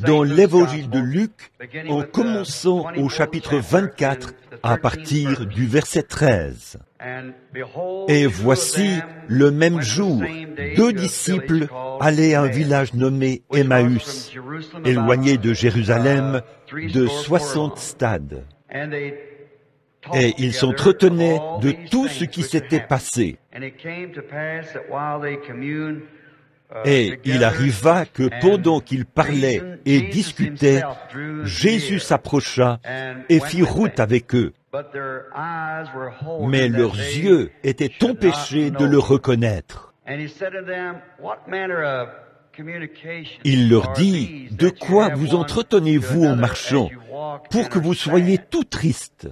dans l'Évangile de Luc, en commençant au chapitre 24, à partir du verset 13. Et voici, le même jour, 2 disciples allaient à un village nommé Emmaüs, éloigné de Jérusalem de 60 stades. Et ils s'entretenaient de tout ce qui s'était passé. Et il arriva que pendant qu'ils parlaient et discutaient, Jésus s'approcha et fit route avec eux. Mais leurs yeux étaient empêchés de le reconnaître. Il leur dit, « De quoi vous entretenez-vous en marchant, pour que vous soyez tout tristes ?»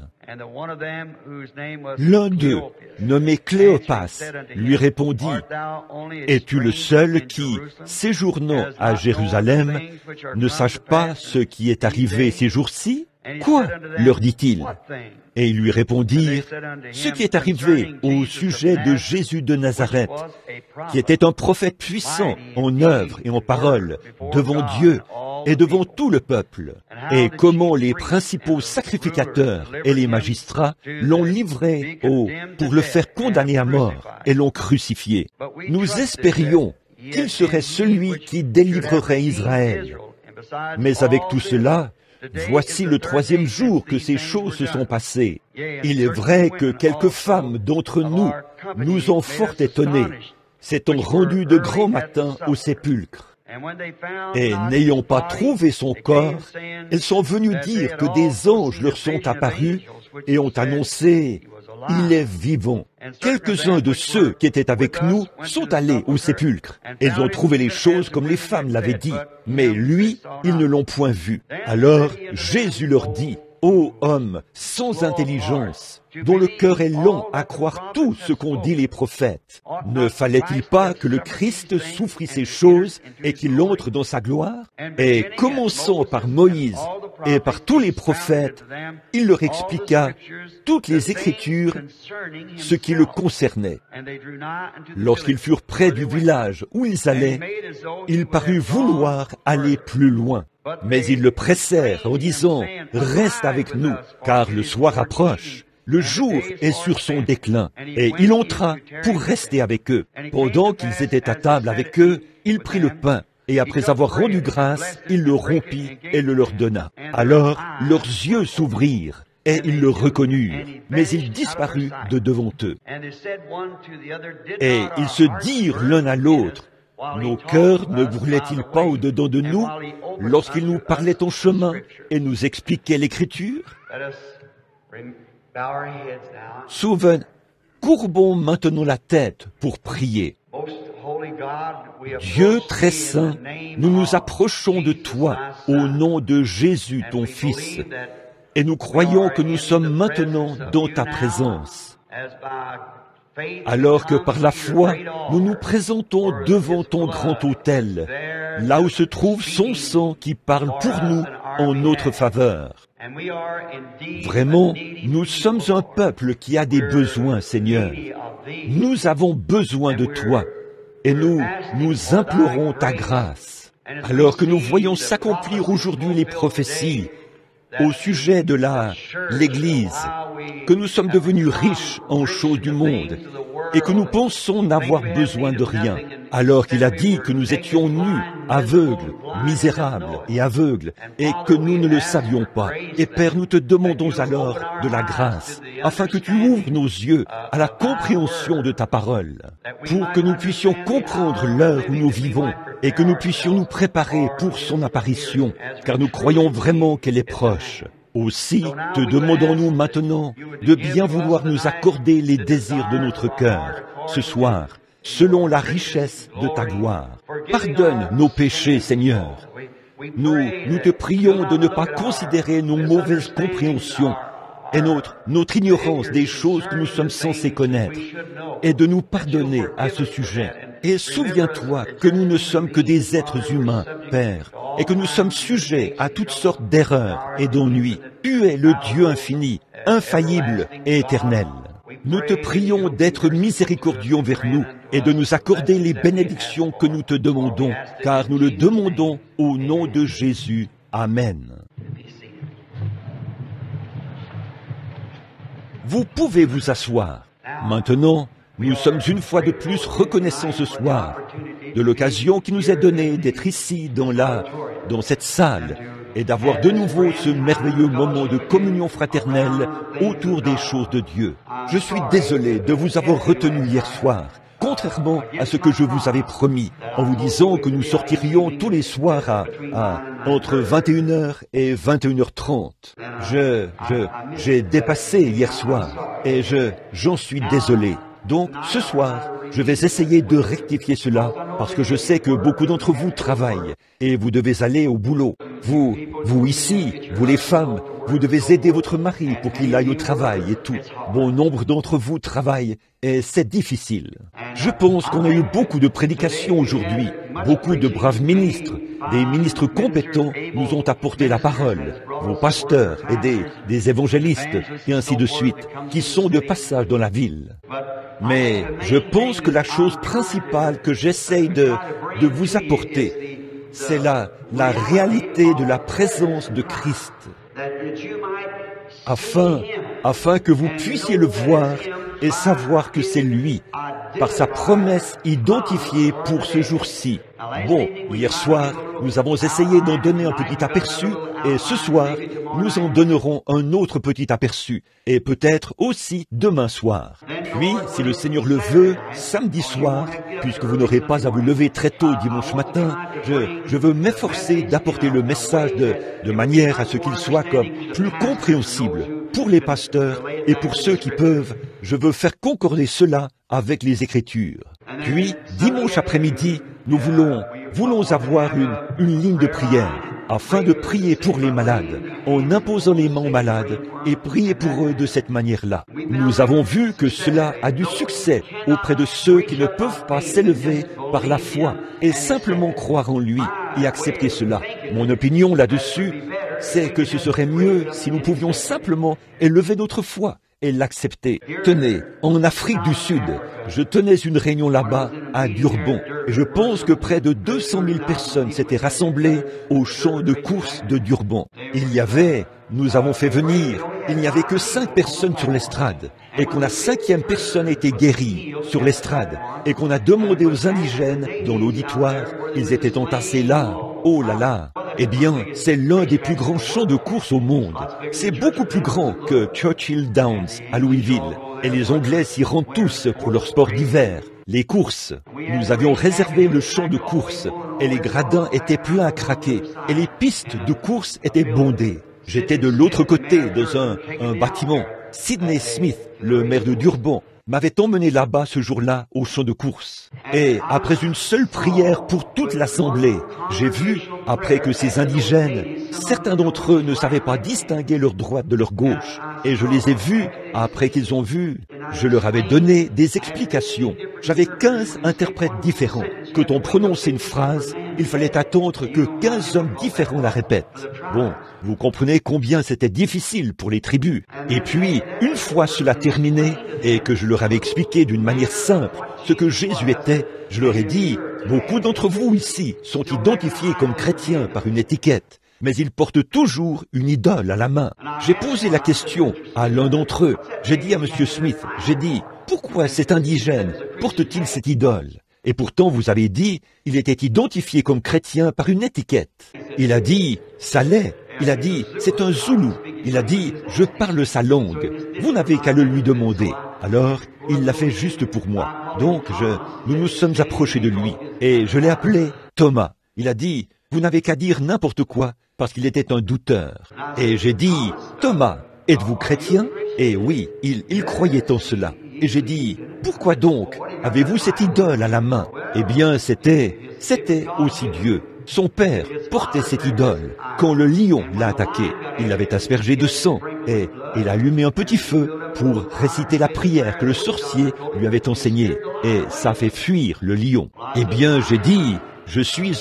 L'un d'eux, nommé Cléopas, lui répondit, « Es-tu le seul qui, séjournant à Jérusalem, ne sache pas ce qui est arrivé ces jours-ci » Quoi leur dit-il? Et ils lui répondirent, ce qui est arrivé au sujet de Jésus de Nazareth, qui était un prophète puissant en œuvre et en parole, devant Dieu et devant tout le peuple, et comment les principaux sacrificateurs et les magistrats l'ont livré pour le faire condamner à mort et l'ont crucifié. Nous espérions qu'il serait celui qui délivrerait Israël. Mais avec tout cela, voici le 3e jour que ces choses se sont passées. Il est vrai que quelques femmes d'entre nous nous ont fort étonnés, s'étant rendues de grand matin au sépulcre. Et n'ayant pas trouvé son corps, elles sont venues dire que des anges leur sont apparus et ont annoncé « Il est vivant ». Quelques-uns de ceux qui étaient avec nous sont allés au sépulcre. Ils ont trouvé les choses comme les femmes l'avaient dit, mais lui, ils ne l'ont point vu. Alors Jésus leur dit, « Ô homme sans intelligence, dont le cœur est lent à croire tout ce qu'ont dit les prophètes, ne fallait-il pas que le Christ souffrit ces choses et qu'il entre dans sa gloire ?» Et commençant par Moïse et par tous les prophètes, il leur expliqua toutes les Écritures, ce qui le concernait. Lorsqu'ils furent près du village où ils allaient, il parut vouloir aller plus loin. Mais ils le pressèrent en disant, « Reste avec nous, car le soir approche. Le jour est sur son déclin. » Et il entra pour rester avec eux. Pendant qu'ils étaient à table avec eux, il prit le pain, et après avoir rendu grâce, il le rompit et le leur donna. Alors leurs yeux s'ouvrirent, et ils le reconnurent, mais il disparut de devant eux. Et ils se dirent l'un à l'autre, « Nos cœurs ne brûlaient-ils pas au-dedans de nous lorsqu'il nous parlait en chemin et nous expliquait l'Écriture ?» Courbons maintenant la tête pour prier. Dieu très saint, nous nous approchons de toi au nom de Jésus, ton Fils, et nous croyons que nous sommes maintenant dans ta présence. Alors que par la foi, nous nous présentons devant ton grand autel, là où se trouve son sang qui parle pour nous en notre faveur. Vraiment, nous sommes un peuple qui a des besoins, Seigneur. Nous avons besoin de toi, et nous implorons ta grâce. Alors que nous voyons s'accomplir aujourd'hui les prophéties au sujet de l'Église, que nous sommes devenus riches en choses du monde et que nous pensons n'avoir besoin de rien, alors qu'il a dit que nous étions nus, aveugles, misérables et aveugles, et que nous ne le savions pas. Et Père, nous te demandons alors de la grâce, afin que tu ouvres nos yeux à la compréhension de ta parole, pour que nous puissions comprendre l'heure où nous vivons, et que nous puissions nous préparer pour son apparition, car nous croyons vraiment qu'elle est proche. Aussi, te demandons-nous maintenant de bien vouloir nous accorder les désirs de notre cœur, ce soir, selon la richesse de ta gloire. Pardonne nos péchés, Seigneur. Nous te prions de ne pas considérer nos mauvaises compréhensions et notre ignorance des choses que nous sommes censés connaître, et de nous pardonner à ce sujet. Et souviens-toi que nous ne sommes que des êtres humains, Père, et que nous sommes sujets à toutes sortes d'erreurs et d'ennuis. Tu es le Dieu infini, infaillible et éternel. nous te prions d'être miséricordieux envers nous et de nous accorder les bénédictions que nous te demandons, car nous le demandons au nom de Jésus. Amen. Vous pouvez vous asseoir. Maintenant, nous sommes une fois de plus reconnaissants ce soir de l'occasion qui nous est donnée d'être ici dans cette salle et d'avoir de nouveau ce merveilleux moment de communion fraternelle autour des choses de Dieu. Je suis désolé de vous avoir retenu hier soir, contrairement à ce que je vous avais promis, en vous disant que nous sortirions tous les soirs entre 21h et 21h30. J'ai dépassé hier soir et j'en suis désolé. Donc, ce soir, je vais essayer de rectifier cela parce que je sais que beaucoup d'entre vous travaillent et vous devez aller au boulot. Vous ici, vous les femmes, vous devez aider votre mari pour qu'il aille au travail et tout. Bon nombre d'entre vous travaillent et c'est difficile. Je pense qu'on a eu beaucoup de prédications aujourd'hui, beaucoup de braves ministres. Des ministres compétents nous ont apporté la parole, vos pasteurs et des évangélistes et ainsi de suite, qui sont de passage dans la ville. Mais je pense que la chose principale que j'essaye de vous apporter, c'est la réalité de la présence de Christ, afin que vous puissiez le voir et savoir que c'est lui, par sa promesse identifiée pour ce jour-ci. Bon, hier soir, nous avons essayé d'en donner un petit aperçu, et ce soir, nous en donnerons un autre petit aperçu, et peut-être aussi demain soir. Puis, si le Seigneur le veut, samedi soir, puisque vous n'aurez pas à vous lever très tôt dimanche matin, je veux m'efforcer d'apporter le message de manière à ce qu'il soit comme plus compréhensible pour les pasteurs et pour ceux qui peuvent. Je veux faire concorder cela avec les Écritures. Puis, dimanche après-midi, nous voulons avoir une ligne de prière, afin de prier pour les malades, en imposant les mains aux malades et prier pour eux de cette manière-là. Nous avons vu que cela a du succès auprès de ceux qui ne peuvent pas s'élever par la foi et simplement croire en lui et accepter cela. Mon opinion là-dessus, c'est que ce serait mieux si nous pouvions simplement élever notre foi et l'accepter. Tenez, en Afrique du Sud, je tenais une réunion là-bas, à Durban, et je pense que près de 200 000 personnes s'étaient rassemblées au champ de course de Durban. Nous avons fait venir, il n'y avait que 5 personnes sur l'estrade, et qu'on la 5e personne était guérie sur l'estrade, et qu'on a demandé aux indigènes dans l'auditoire, ils étaient entassés là, oh là là. Eh bien, c'est l'un des plus grands champs de course au monde. C'est beaucoup plus grand que Churchill Downs à Louisville. Et les Anglais s'y rendent tous pour leur sport d'hiver, les courses. Nous avions réservé le champ de course et les gradins étaient pleins à craquer et les pistes de course étaient bondées. J'étais de l'autre côté dans un bâtiment. Sidney Smith, le maire de Durban, m'avait emmené là-bas ce jour-là au champ de course. Et après une seule prière pour toute l'assemblée, j'ai vu, après que ces indigènes, certains d'entre eux ne savaient pas distinguer leur droite de leur gauche, et je les ai vus, après qu'ils ont vu, je leur avais donné des explications. J'avais 15 interprètes différents. Quand on prononçait une phrase, il fallait attendre que 15 hommes différents la répètent. Bon, vous comprenez combien c'était difficile pour les tribus. Et puis, une fois cela terminé, et que je leur avais expliqué d'une manière simple ce que Jésus était, je leur ai dit, beaucoup d'entre vous ici sont identifiés comme chrétiens par une étiquette, mais ils portent toujours une idole à la main. J'ai posé la question à l'un d'entre eux. J'ai dit à M. Smith, pourquoi cet indigène porte-t-il cette idole? Et pourtant, vous avez dit, il était identifié comme chrétien par une étiquette. Il a dit, ça l'est. Il a dit, c'est un Zoulou. Il a dit, je parle sa langue. Vous n'avez qu'à le lui demander. Alors, il l'a fait juste pour moi. Donc, nous nous sommes approchés de lui. Et je l'ai appelé Thomas. Il a dit, vous n'avez qu'à dire n'importe quoi, parce qu'il était un douteur. Et j'ai dit, Thomas, êtes-vous chrétien? Et oui, il croyait en cela. Et j'ai dit, pourquoi donc avez-vous cette idole à la main? Eh bien, c'était aussi Dieu. Son père portait cette idole. Quand le lion l'a attaqué, il l'avait aspergé de sang et il a allumé un petit feu pour réciter la prière que le sorcier lui avait enseignée. Et ça fait fuir le lion. Eh bien, j'ai dit, je suis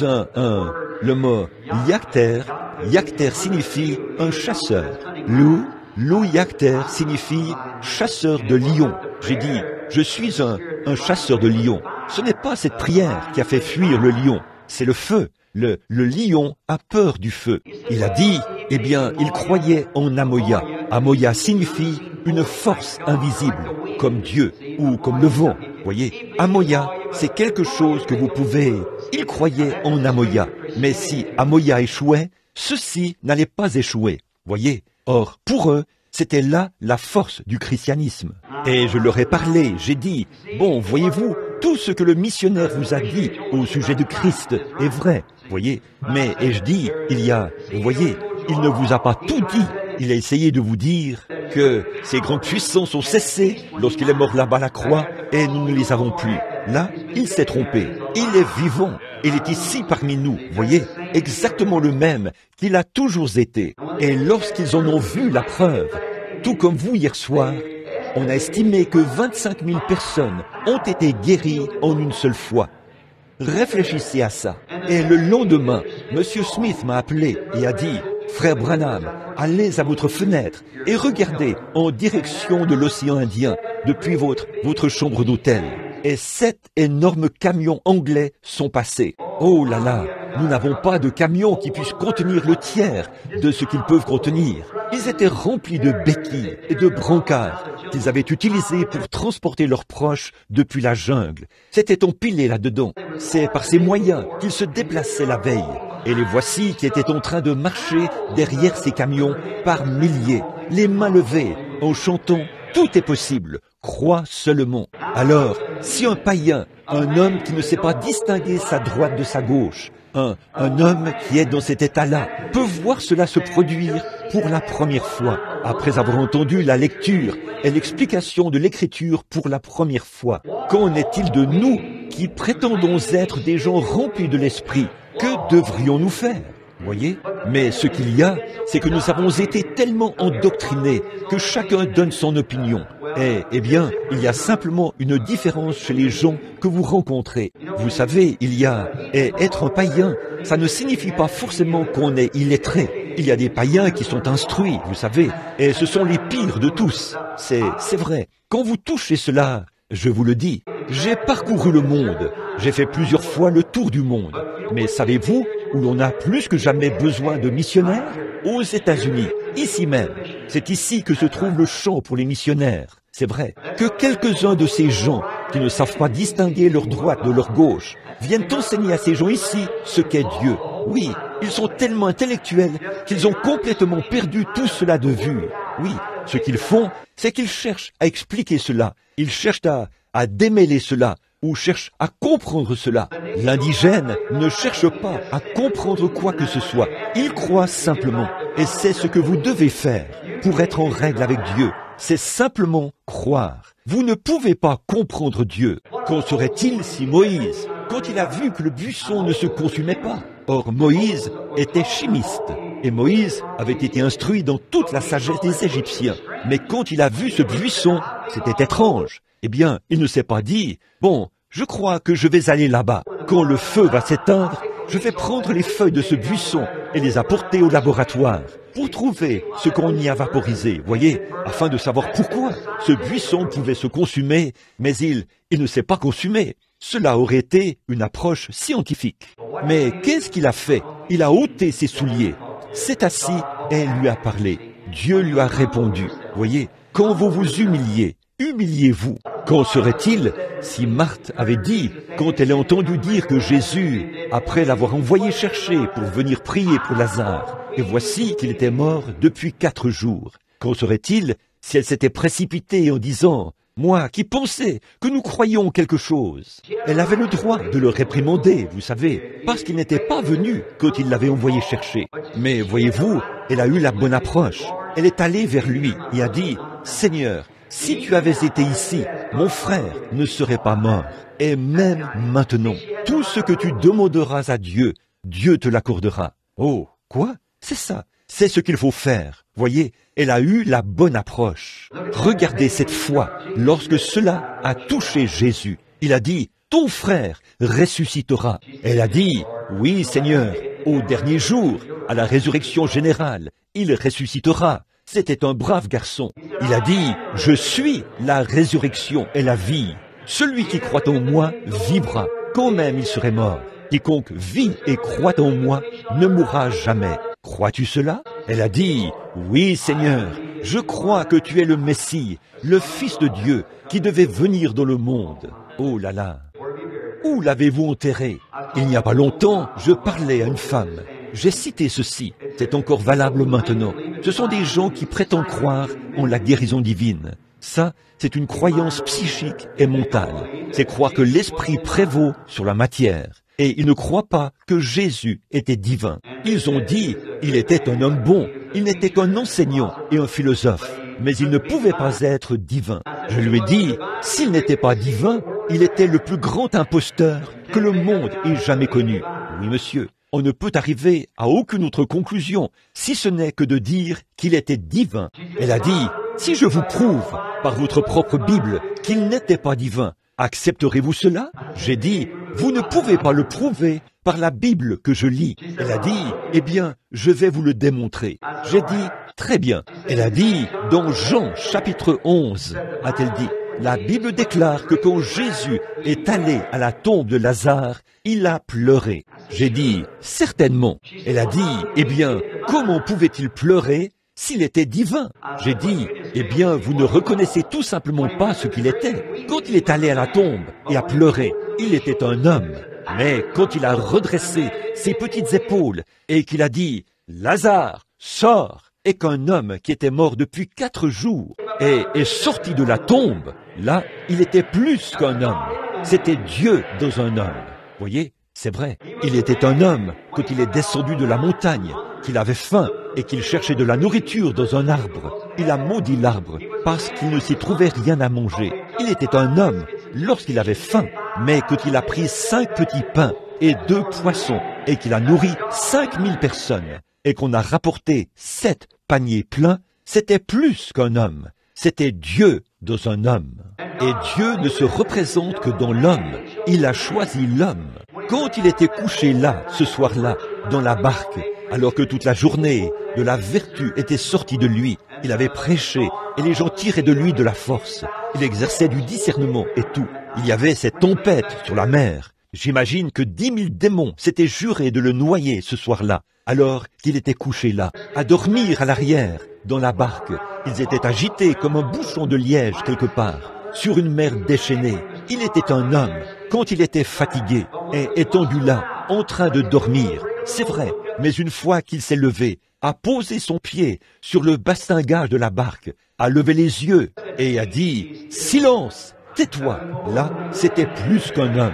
le mot yakter signifie un chasseur. Loup, Louiacter signifie chasseur de lions. J'ai dit, je suis un chasseur de lions. Ce n'est pas cette prière qui a fait fuir le lion, c'est le feu. Le lion a peur du feu. Il a dit, eh bien, il croyait en Amoya. Amoya signifie une force invisible, comme Dieu ou comme le vent. Voyez, Amoya, c'est quelque chose que vous pouvez... Il croyait en Amoya, mais si Amoya échouait, ceux-ci n'allaient pas échouer. Voyez, or, pour eux, c'était là la force du christianisme. Et je leur ai parlé, j'ai dit, bon, voyez-vous, tout ce que le missionnaire vous a dit au sujet de Christ est vrai. Voyez, mais ai-je dit, vous voyez, il ne vous a pas tout dit. Il a essayé de vous dire que ces grandes puissances ont cessé lorsqu'il est mort là-bas à la croix et nous ne les avons plus. Là, il s'est trompé. Il est vivant. Il est ici parmi nous. Voyez, exactement le même qu'il a toujours été. Et lorsqu'ils en ont vu la preuve, tout comme vous hier soir, on a estimé que 25 000 personnes ont été guéries en une seule fois. Réfléchissez à ça. Et le lendemain, M. Smith m'a appelé et a dit, « Frère Branham, allez à votre fenêtre et regardez en direction de l'océan Indien depuis votre chambre d'hôtel. » Et 7 énormes camions anglais sont passés. Oh là là, nous n'avons pas de camions qui puissent contenir le tiers de ce qu'ils peuvent contenir. Ils étaient remplis de béquilles et de brancards qu'ils avaient utilisés pour transporter leurs proches depuis la jungle. C'était empilé là-dedans. C'est par ces moyens qu'ils se déplaçaient la veille. Et les voici qui étaient en train de marcher derrière ces camions par milliers, les mains levées, en chantant « Tout est possible, crois seulement ». Alors, si un païen, un homme qui ne sait pas distinguer sa droite de sa gauche, un homme qui est dans cet état-là, peut voir cela se produire pour la première fois, après avoir entendu la lecture et l'explication de l'écriture pour la première fois. Qu'en est-il de nous qui prétendons être des gens remplis de l'esprit? Que devrions-nous faire? Voyez? Mais ce qu'il y a, c'est que nous avons été tellement endoctrinés que chacun donne son opinion. Eh bien, il y a simplement une différence chez les gens que vous rencontrez. Vous savez, être un païen, ça ne signifie pas forcément qu'on est illettré. Il y a des païens qui sont instruits, vous savez, et ce sont les pires de tous. C'est vrai. Quand vous touchez cela, je vous le dis, j'ai parcouru le monde. J'ai fait plusieurs fois le tour du monde. Mais savez-vous où l'on a plus que jamais besoin de missionnaires? Aux États-Unis, ici même. C'est ici que se trouve le champ pour les missionnaires. C'est vrai que quelques-uns de ces gens qui ne savent pas distinguer leur droite de leur gauche viennent enseigner à ces gens ici ce qu'est Dieu. Oui, ils sont tellement intellectuels qu'ils ont complètement perdu tout cela de vue. Oui, ce qu'ils font, c'est qu'ils cherchent à expliquer cela. Ils cherchent à démêler cela ou cherchent à comprendre cela. L'indigène ne cherche pas à comprendre quoi que ce soit. Il croit simplement. Et c'est ce que vous devez faire pour être en règle avec Dieu. C'est simplement croire. Vous ne pouvez pas comprendre Dieu. Qu'en serait-il si Moïse, quand il a vu que le buisson ne se consumait pas? Or, Moïse était chimiste. Et Moïse avait été instruit dans toute la sagesse des Égyptiens. Mais quand il a vu ce buisson, c'était étrange. Eh bien, il ne s'est pas dit, bon, je crois que je vais aller là-bas. Quand le feu va s'éteindre, je vais prendre les feuilles de ce buisson et les apporter au laboratoire pour trouver ce qu'on y a vaporisé, voyez, afin de savoir pourquoi ce buisson pouvait se consumer, mais il ne s'est pas consumé. Cela aurait été une approche scientifique. Mais qu'est-ce qu'il a fait? Il a ôté ses souliers, s'est assis et lui a parlé. Dieu lui a répondu. Voyez, quand vous vous humiliez, humiliez-vous. Qu'en serait-il si Marthe avait dit, quand elle a entendu dire que Jésus, après l'avoir envoyé chercher pour venir prier pour Lazare, et voici qu'il était mort depuis 4 jours. Qu'en serait-il si elle s'était précipitée en disant, moi qui pensais que nous croyions quelque chose? Elle avait le droit de le réprimander, vous savez, parce qu'il n'était pas venu quand il l'avait envoyé chercher. Mais voyez-vous, elle a eu la bonne approche. Elle est allée vers lui et a dit, Seigneur, si tu avais été ici, mon frère ne serait pas mort. Et même maintenant, tout ce que tu demanderas à Dieu, Dieu te l'accordera. Oh, quoi? C'est ça. C'est ce qu'il faut faire. Voyez, elle a eu la bonne approche. Regardez cette foi, lorsque cela a touché Jésus. Il a dit, ton frère ressuscitera. Elle a dit, oui Seigneur, au dernier jour, à la résurrection générale, il ressuscitera. C'était un brave garçon. Il a dit, « Je suis la résurrection et la vie. Celui qui croit en moi vivra, quand même il serait mort. Quiconque vit et croit en moi ne mourra jamais. Crois-tu cela ?» Elle a dit, « Oui, Seigneur, je crois que tu es le Messie, le Fils de Dieu, qui devait venir dans le monde. » Oh là là! Où l'avez-vous enterré? Il n'y a pas longtemps, je parlais à une femme. J'ai cité ceci, c'est encore valable maintenant. Ce sont des gens qui prétendent croire en la guérison divine. Ça, c'est une croyance psychique et mentale. C'est croire que l'esprit prévaut sur la matière. Et ils ne croient pas que Jésus était divin. Ils ont dit, il était un homme bon, il n'était qu'un enseignant et un philosophe. Mais il ne pouvait pas être divin. Je lui ai dit, s'il n'était pas divin, il était le plus grand imposteur que le monde ait jamais connu. Oui, monsieur, on ne peut arriver à aucune autre conclusion, si ce n'est que de dire qu'il était divin. Elle a dit, si je vous prouve, par votre propre Bible, qu'il n'était pas divin, accepterez-vous cela? J'ai dit, vous ne pouvez pas le prouver par la Bible que je lis. Elle a dit, eh bien, je vais vous le démontrer. J'ai dit, très bien. Elle a dit, dans Jean chapitre 11, a-t-elle dit, la Bible déclare que quand Jésus est allé à la tombe de Lazare, il a pleuré. J'ai dit, certainement. Elle a dit, eh bien, comment pouvait-il pleurer s'il était divin? J'ai dit, eh bien, vous ne reconnaissez tout simplement pas ce qu'il était. Quand il est allé à la tombe et a pleuré, il était un homme. Mais quand il a redressé ses petites épaules et qu'il a dit, Lazare, sors, et qu'un homme qui était mort depuis 4 jours est sorti de la tombe, là, il était plus qu'un homme. C'était Dieu dans un homme. Voyez, c'est vrai. Il était un homme quand il est descendu de la montagne, qu'il avait faim et qu'il cherchait de la nourriture dans un arbre. Il a maudit l'arbre parce qu'il ne s'y trouvait rien à manger. Il était un homme lorsqu'il avait faim, mais quand il a pris 5 petits pains et 2 poissons et qu'il a nourri 5000 personnes et qu'on a rapporté 7 paniers pleins, c'était plus qu'un homme. C'était Dieu dans un homme. Et Dieu ne se représente que dans l'homme. Il a choisi l'homme. Quand il était couché là, ce soir-là, dans la barque, alors que toute la journée de la vertu était sortie de lui, il avait prêché et les gens tiraient de lui de la force. Il exerçait du discernement et tout. Il y avait cette tempête sur la mer. J'imagine que 10 000 démons s'étaient jurés de le noyer ce soir-là, alors qu'il était couché là, à dormir à l'arrière, dans la barque. Ils étaient agités comme un bouchon de liège quelque part, sur une mer déchaînée. Il était un homme, quand il était fatigué, et étendu là, en train de dormir. C'est vrai, mais une fois qu'il s'est levé, a posé son pied sur le bastingage de la barque, a levé les yeux et a dit « Silence, tais-toi !» Là, c'était plus qu'un homme.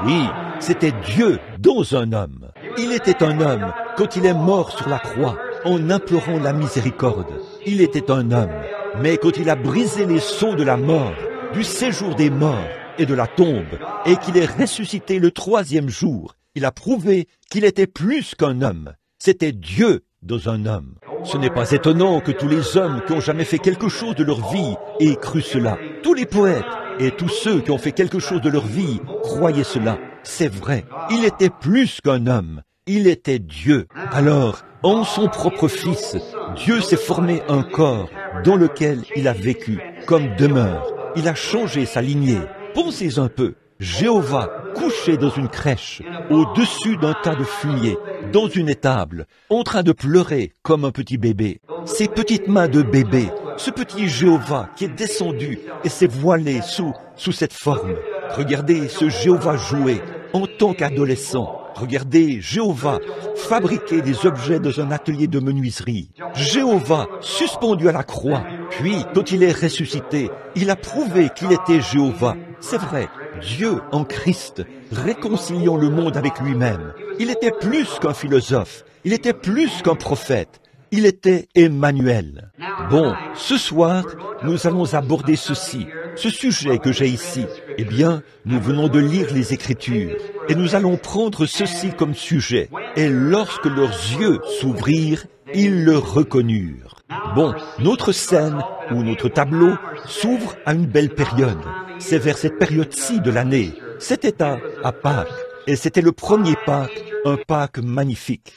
Oui, c'était Dieu dans un homme. Il était un homme quand il est mort sur la croix en implorant la miséricorde. Il était un homme, mais quand il a brisé les sceaux de la mort, du séjour des morts et de la tombe, et qu'il est ressuscité le 3e jour, il a prouvé qu'il était plus qu'un homme. C'était Dieu dans un homme. Ce n'est pas étonnant que tous les hommes qui ont jamais fait quelque chose de leur vie aient cru cela. Tous les poètes et tous ceux qui ont fait quelque chose de leur vie croyaient cela. C'est vrai, il était plus qu'un homme. Il était Dieu. Alors, en son propre Fils, Dieu s'est formé un corps dans lequel il a vécu comme demeure. Il a changé sa lignée. Pensez un peu. Jéhovah couché dans une crèche, au-dessus d'un tas de fumier, dans une étable, en train de pleurer comme un petit bébé. Ses petites mains de bébé, ce petit Jéhovah qui est descendu et s'est voilé sous cette forme. Regardez ce Jéhovah jouer en tant qu'adolescent. Regardez Jéhovah fabriquer des objets dans un atelier de menuiserie. Jéhovah suspendu à la croix. Puis, quand il est ressuscité, il a prouvé qu'il était Jéhovah. C'est vrai, Dieu en Christ, réconciliant le monde avec lui-même. Il était plus qu'un philosophe, il était plus qu'un prophète, il était Emmanuel. Bon, ce soir, nous allons aborder ceci, ce sujet que j'ai ici. Eh bien, nous venons de lire les Écritures, et nous allons prendre ceci comme sujet. Et lorsque leurs yeux s'ouvrirent, ils le reconnurent. Bon, notre scène, ou notre tableau, s'ouvre à une belle période. C'est vers cette période-ci de l'année. C'était à Pâques. Et c'était le premier Pâques, un Pâques magnifique.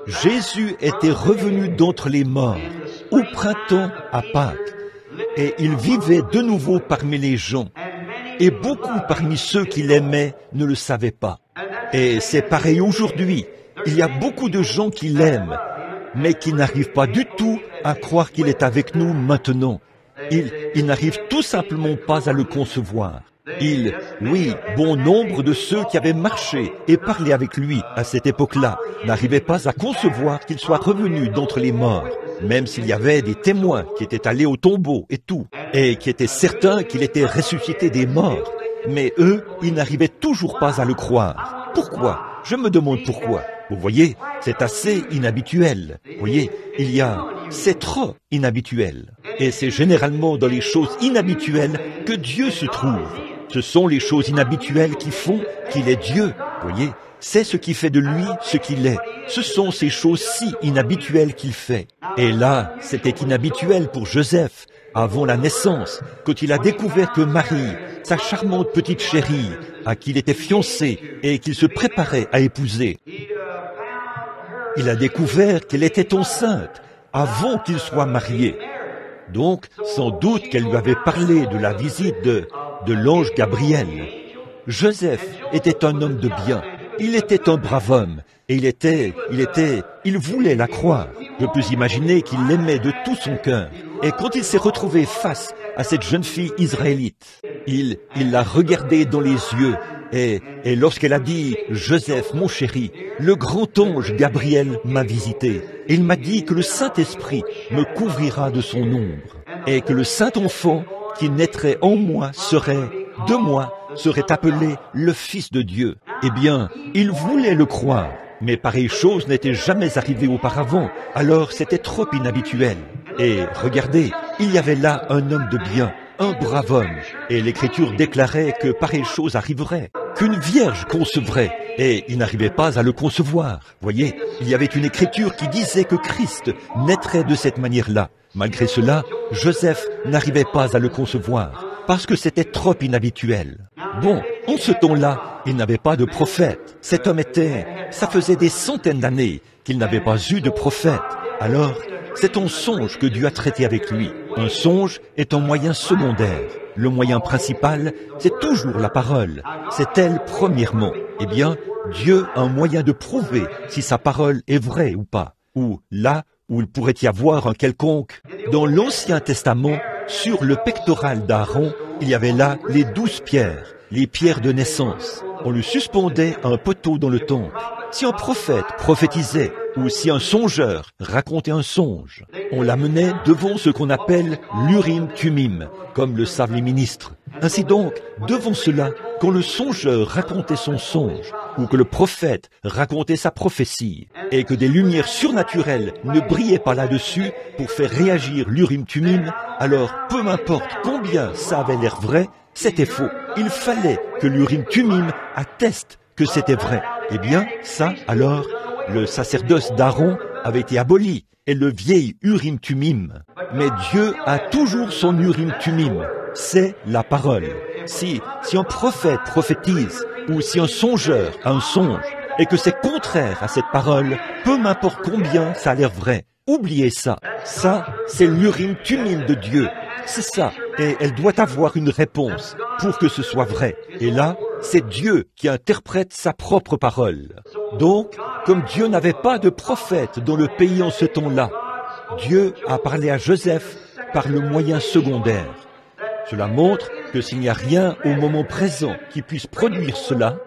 Jésus était revenu d'entre les morts au printemps à Pâques. Et il vivait de nouveau parmi les gens. Et beaucoup parmi ceux qui l'aimaient ne le savaient pas. Et c'est pareil aujourd'hui. Il y a beaucoup de gens qui l'aiment, mais qui n'arrivent pas du tout à croire qu'il est avec nous maintenant. Ils n'arrivent tout simplement pas à le concevoir. Oui, bon nombre de ceux qui avaient marché et parlé avec lui à cette époque-là n'arrivaient pas à concevoir qu'il soit revenu d'entre les morts, même s'il y avait des témoins qui étaient allés au tombeau et tout, et qui étaient certains qu'il était ressuscité des morts. Mais eux, ils n'arrivaient toujours pas à le croire. Pourquoi? Je me demande pourquoi. Vous voyez, c'est assez inhabituel. Vous voyez, c'est trop inhabituel. Et c'est généralement dans les choses inhabituelles que Dieu se trouve. Ce sont les choses inhabituelles qui font qu'il est Dieu. Vous voyez, c'est ce qui fait de lui ce qu'il est. Ce sont ces choses si inhabituelles qu'il fait. Et là, c'était inhabituel pour Joseph, avant la naissance, quand il a découvert que Marie, sa charmante petite chérie, à qui il était fiancé et qu'il se préparait à épouser, il a découvert qu'elle était enceinte avant qu'il soit marié. Donc, sans doute qu'elle lui avait parlé de la visite de l'ange Gabriel. Joseph était un homme de bien. Il était un brave homme. Et il voulait la croire. Je peux imaginer qu'il l'aimait de tout son cœur. Et quand il s'est retrouvé face à cette jeune fille israélite, il l'a regardée dans les yeux. Et lorsqu'elle a dit « Joseph, mon chéri, le grand ange Gabriel m'a visité. Et il m'a dit que le Saint-Esprit me couvrira de son ombre. Et que le Saint-Enfant qui naîtrait en moi serait appelé le Fils de Dieu. » Eh bien, il voulait le croire. Mais pareille chose n'était jamais arrivée auparavant, alors c'était trop inhabituel. Et regardez, il y avait là un homme de bien, un brave homme, et l'Écriture déclarait que pareille chose arriverait, qu'une vierge concevrait, et il n'arrivait pas à le concevoir. Voyez, il y avait une Écriture qui disait que Christ naîtrait de cette manière-là. Malgré cela, Joseph n'arrivait pas à le concevoir, parce que c'était trop inhabituel. Bon, en ce temps-là, il n'avait pas de prophète. Cet homme ça faisait des centaines d'années qu'il n'avait pas eu de prophète. Alors, c'est un songe que Dieu a traité avec lui. Un songe est un moyen secondaire. Le moyen principal, c'est toujours la parole. C'est elle premièrement. Eh bien, Dieu a un moyen de prouver si sa parole est vraie ou pas. Ou là où il pourrait y avoir un quelconque. Dans l'Ancien Testament, sur le pectoral d'Aaron, il y avait là les 12 pierres, les pierres de naissance. On le suspendait à un poteau dans le temple. Si un prophète prophétisait, ou si un songeur racontait un songe, on l'amenait devant ce qu'on appelle l'Urim-Tumim, comme le savent les ministres. Ainsi donc, devant cela, quand le songeur racontait son songe, ou que le prophète racontait sa prophétie, et que des lumières surnaturelles ne brillaient pas là-dessus pour faire réagir l'Urim-Tumim, alors peu importe combien ça avait l'air vrai, c'était faux. Il fallait que l'Urim-Tumim atteste que c'était vrai. Eh bien, ça, alors, le sacerdoce d'Aaron avait été aboli, et le vieil Urim-Tumim. Mais Dieu a toujours son Urim-Tumim. C'est la parole. Si un prophète prophétise, ou si un songeur a un songe, et que c'est contraire à cette parole, peu m'importe combien ça a l'air vrai, oubliez ça. Ça, c'est l'Urim-Tumim de Dieu. C'est ça. Et elle doit avoir une réponse pour que ce soit vrai. Et là, c'est Dieu qui interprète sa propre parole. Donc, comme Dieu n'avait pas de prophète dans le pays en ce temps-là, Dieu a parlé à Joseph par le moyen secondaire. Cela montre que s'il n'y a rien au moment présent qui puisse produire cela,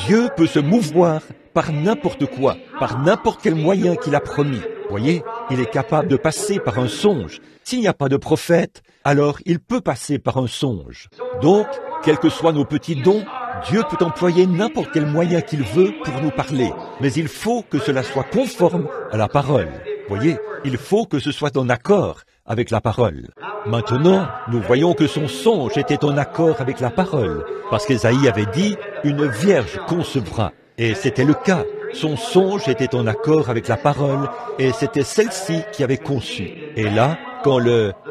Dieu peut se mouvoir par n'importe quoi, par n'importe quel moyen qu'il a promis. Voyez, il est capable de passer par un songe. S'il n'y a pas de prophète, alors il peut passer par un songe. Donc, quels que soient nos petits dons, Dieu peut employer n'importe quel moyen qu'il veut pour nous parler. Mais il faut que cela soit conforme à la parole. Voyez, il faut que ce soit en accord avec la parole. Maintenant, nous voyons que son songe était en accord avec la parole, parce qu'Ésaïe avait dit « Une vierge concevra ». Et c'était le cas. Son songe était en accord avec la parole, et c'était celle-ci qui avait conçu. Et là, quand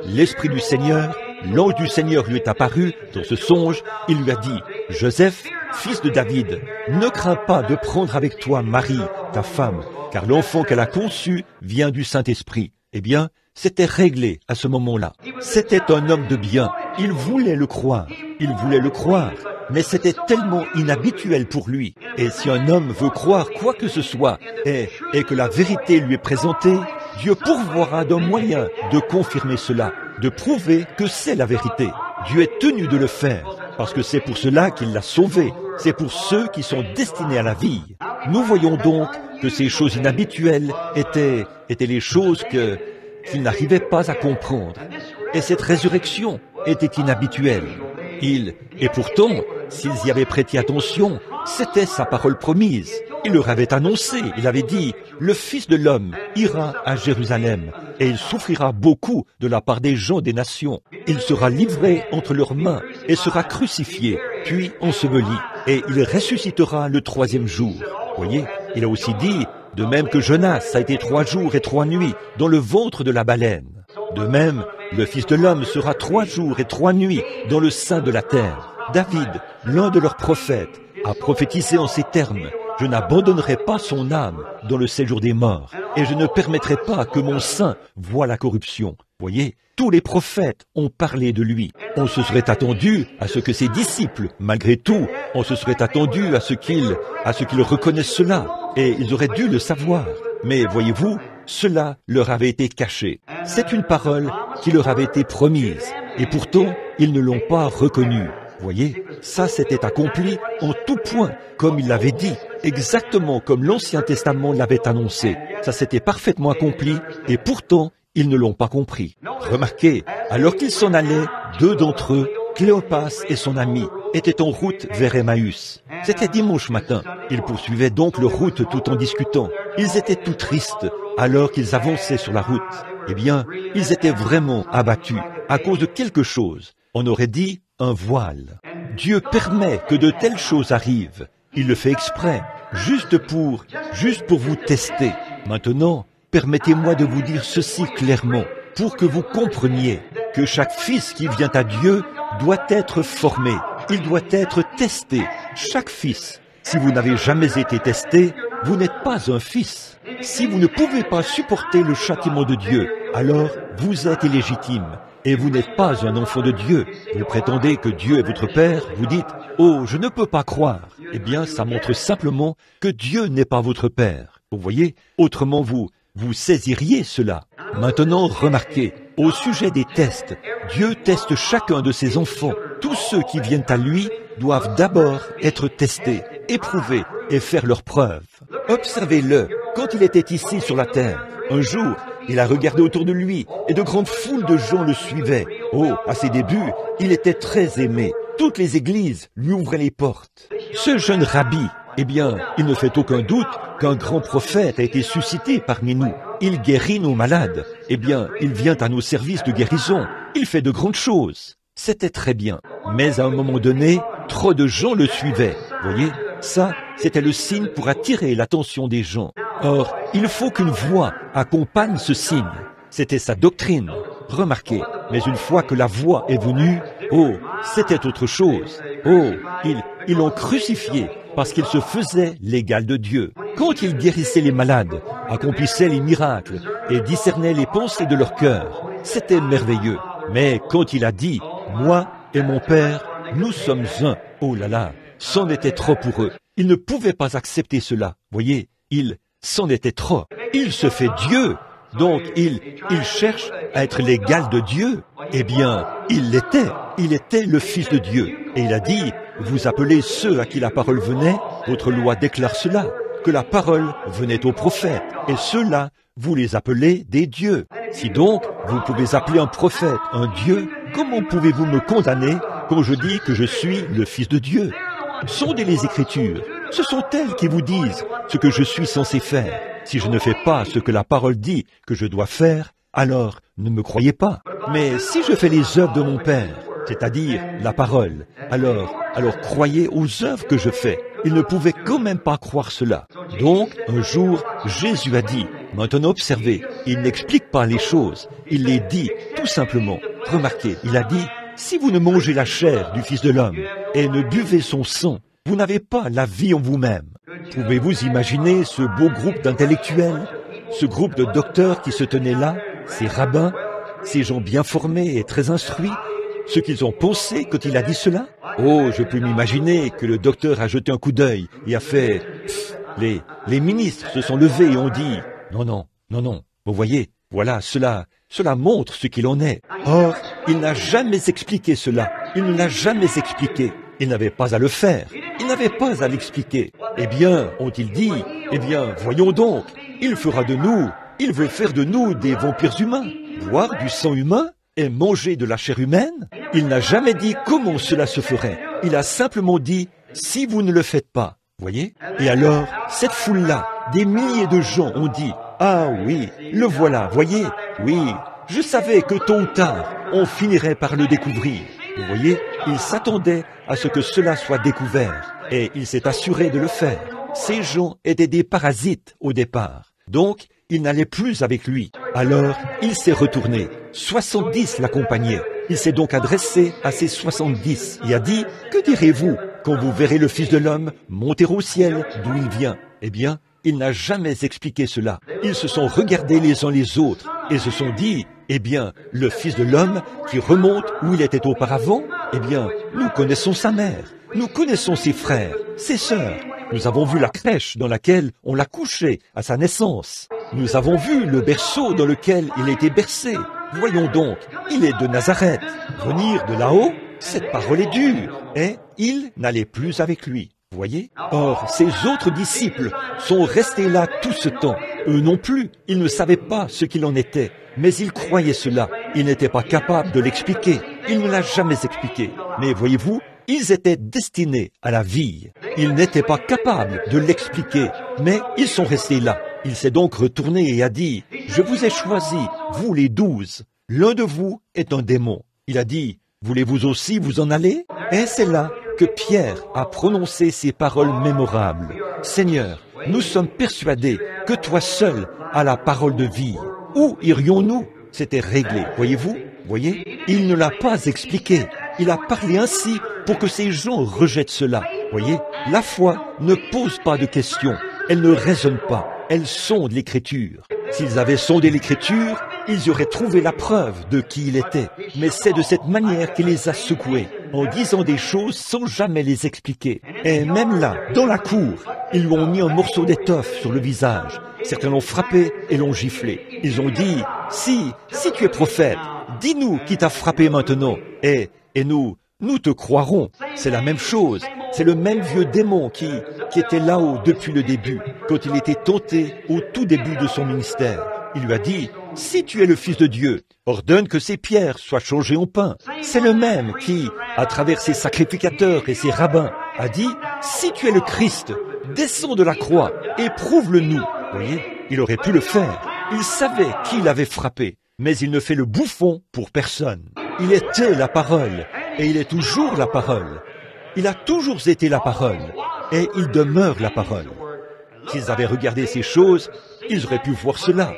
l'Esprit du Seigneur, l'ange du Seigneur lui est apparu dans ce songe, il lui a dit « Joseph, fils de David, ne crains pas de prendre avec toi Marie, ta femme, car l'enfant qu'elle a conçu vient du Saint-Esprit. » Eh bien, c'était réglé à ce moment-là. C'était un homme de bien. Il voulait le croire. Il voulait le croire. Mais c'était tellement inhabituel pour lui. Et si un homme veut croire quoi que ce soit et que la vérité lui est présentée, Dieu pourvoira d'un moyen de confirmer cela, de prouver que c'est la vérité. Dieu est tenu de le faire, parce que c'est pour cela qu'il l'a sauvé. C'est pour ceux qui sont destinés à la vie. Nous voyons donc que ces choses inhabituelles étaient les choses qu'il n'arrivait pas à comprendre. Et cette résurrection était inhabituelle. Et pourtant, s'ils y avaient prêté attention, c'était sa parole promise. Il leur avait annoncé, il avait dit, le Fils de l'homme ira à Jérusalem et il souffrira beaucoup de la part des gens des nations. Il sera livré entre leurs mains et sera crucifié, puis enseveli, et il ressuscitera le 3e jour. Voyez, il a aussi dit, de même que Jonas a été 3 jours et 3 nuits dans le ventre de la baleine. De même, le Fils de l'homme sera 3 jours et 3 nuits dans le sein de la terre. David, l'un de leurs prophètes, a prophétisé en ces termes. Je n'abandonnerai pas son âme dans le séjour des morts, et je ne permettrai pas que mon sein voie la corruption. Voyez, tous les prophètes ont parlé de lui. On se serait attendu à ce que ses disciples, malgré tout, on se serait attendu à ce qu'ils reconnaissent cela, et ils auraient dû le savoir. Mais voyez-vous, cela leur avait été caché. C'est une parole qui leur avait été promise, et pourtant, ils ne l'ont pas reconnue. Voyez, ça s'était accompli en tout point, comme il l'avait dit, exactement comme l'Ancien Testament l'avait annoncé. Ça s'était parfaitement accompli, et pourtant, ils ne l'ont pas compris. Remarquez, alors qu'ils s'en allaient, 2 d'entre eux, Cléopas et son ami, étaient en route vers Emmaüs. C'était dimanche matin. Ils poursuivaient donc leur route tout en discutant. Ils étaient tout tristes alors qu'ils avançaient sur la route. Eh bien, ils étaient vraiment abattus à cause de quelque chose. On aurait dit un voile. Dieu permet que de telles choses arrivent. Il le fait exprès, juste pour vous tester. Maintenant, permettez-moi de vous dire ceci clairement, pour que vous compreniez que chaque fils qui vient à Dieu doit être formé. Il doit être testé. Chaque fils. Si vous n'avez jamais été testé, vous n'êtes pas un fils. Si vous ne pouvez pas supporter le châtiment de Dieu, alors vous êtes illégitime. Et vous n'êtes pas un enfant de Dieu. Vous prétendez que Dieu est votre Père, vous dites « Oh, je ne peux pas croire ». Eh bien, ça montre simplement que Dieu n'est pas votre Père. Vous voyez, autrement vous saisiriez cela. Maintenant, remarquez, au sujet des tests, Dieu teste chacun de ses enfants. Tous ceux qui viennent à lui doivent d'abord être testés, éprouvés et faire leurs preuves. Observez-le, quand il était ici sur la terre, un jour, il a regardé autour de lui et de grandes foules de gens le suivaient. Oh, à ses débuts, il était très aimé. Toutes les églises lui ouvraient les portes. Ce jeune rabbi, eh bien, il ne fait aucun doute qu'un grand prophète a été suscité parmi nous. Il guérit nos malades. Eh bien, il vient à nos services de guérison. Il fait de grandes choses. C'était très bien. Mais à un moment donné, trop de gens le suivaient. Voyez, ça, c'était le signe pour attirer l'attention des gens. Or, il faut qu'une voix accompagne ce signe. C'était sa doctrine. Remarquez, mais une fois que la voix est venue, oh, c'était autre chose. Oh, ils l'ont crucifié parce qu'il se faisait l'égal de Dieu. Quand il guérissait les malades, accomplissait les miracles et discernait les pensées de leur cœur, c'était merveilleux. Mais quand il a dit « Moi et mon Père, nous sommes un », oh là là, c'en était trop pour eux. Ils ne pouvaient pas accepter cela. Voyez, c'en était trop. Il se fait Dieu. Donc, il cherche à être l'égal de Dieu. Eh bien, il l'était. Il était le Fils de Dieu. Et il a dit, vous appelez ceux à qui la parole venait, votre loi déclare cela, que la parole venait aux prophètes. Et ceux-là, vous les appelez des dieux. Si donc, vous pouvez appeler un prophète un dieu, comment pouvez-vous me condamner quand je dis que je suis le Fils de Dieu? Sondez les Écritures. Ce sont elles qui vous disent ce que je suis censé faire. Si je ne fais pas ce que la parole dit que je dois faire, alors ne me croyez pas. Mais si je fais les œuvres de mon Père, c'est-à-dire la parole, alors croyez aux œuvres que je fais. Ils ne pouvaient quand même pas croire cela. Donc, un jour, Jésus a dit, maintenant observez, il n'explique pas les choses, il les dit tout simplement. Remarquez, il a dit, si vous ne mangez la chair du Fils de l'homme et ne buvez son sang, vous n'avez pas la vie en vous-même. Pouvez-vous imaginer ce beau groupe d'intellectuels, ce groupe de docteurs qui se tenaient là? ces rabbins, ces gens bien formés et très instruits, ce qu'ils ont pensé quand il a dit cela? Oh, je peux m'imaginer que le docteur a jeté un coup d'œil et a fait... Les ministres se sont levés et ont dit « Non, non, non, non, vous voyez, voilà, cela montre ce qu'il en est. » Or, il n'a jamais expliqué cela. Il ne l'a jamais expliqué. Il n'avait pas à le faire. Il n'avait pas à l'expliquer. Eh bien, ont-ils dit, eh bien, voyons donc, il veut faire de nous des vampires humains, boire du sang humain et manger de la chair humaine. Il n'a jamais dit comment cela se ferait. Il a simplement dit, si vous ne le faites pas. Voyez? Et alors, cette foule-là, des milliers de gens ont dit, ah oui, le voilà, voyez? Oui, je savais que tôt ou tard, on finirait par le découvrir. Vous voyez, il s'attendait à ce que cela soit découvert, et il s'est assuré de le faire. Ces gens étaient des parasites au départ, donc il n'allait plus avec lui. Alors, il s'est retourné. 70 l'accompagnaient. Il s'est donc adressé à ces 70 et a dit, que direz-vous quand vous verrez le Fils de l'homme monter au ciel d'où il vient? Eh bien, il n'a jamais expliqué cela. Ils se sont regardés les uns les autres et se sont dit, eh bien, le Fils de l'homme qui remonte où il était auparavant, eh bien, nous connaissons sa mère, nous connaissons ses frères, ses sœurs. Nous avons vu la crèche dans laquelle on l'a couché à sa naissance. Nous avons vu le berceau dans lequel il a été bercé. Voyons donc, il est de Nazareth. Venir de là-haut, cette parole est dure. Et il n'allait plus avec lui. Voyez? Or, ses autres disciples sont restés là tout ce temps. Eux non plus, ils ne savaient pas ce qu'il en était. Mais ils croyaient cela. Ils n'étaient pas capables de l'expliquer. Il ne l'a jamais expliqué. Mais voyez-vous, ils étaient destinés à la vie. Ils n'étaient pas capables de l'expliquer. Mais ils sont restés là. Il s'est donc retourné et a dit, « Je vous ai choisis, vous les 12. L'un de vous est un démon. » Il a dit, « Voulez-vous aussi vous en aller ?» Et c'est là que Pierre a prononcé ces paroles mémorables. « Seigneur, nous sommes persuadés que toi seul as la parole de vie. Où irions-nous » C'était réglé, voyez-vous? Voyez? Il ne l'a pas expliqué. Il a parlé ainsi pour que ces gens rejettent cela. Voyez? La foi ne pose pas de questions. Elle ne raisonne pas. Elle sonde l'Écriture. S'ils avaient sondé l'Écriture, ils y auraient trouvé la preuve de qui il était. Mais c'est de cette manière qu'il les a secoués, en disant des choses sans jamais les expliquer. Et même là, dans la cour, ils lui ont mis un morceau d'étoffe sur le visage. Certains l'ont frappé et l'ont giflé. Ils ont dit, « Si tu es prophète, dis-nous qui t'a frappé maintenant, et nous te croirons. » C'est la même chose. C'est le même vieux démon qui était là-haut depuis le début, quand il était tenté au tout début de son ministère. Il lui a dit, « Si tu es le Fils de Dieu, ordonne que ces pierres soient changées en pain. » C'est le même qui, à travers ses sacrificateurs et ses rabbins, a dit, « Si tu es le Christ, descends de la croix et prouve-le-nous. » Vous voyez, il aurait pu le faire. Il savait qui l'avait frappé, mais il ne fait le bouffon pour personne. Il était la parole, et il est toujours la parole. Il a toujours été la parole, et il demeure la parole. S'ils avaient regardé ces choses, ils auraient pu voir cela,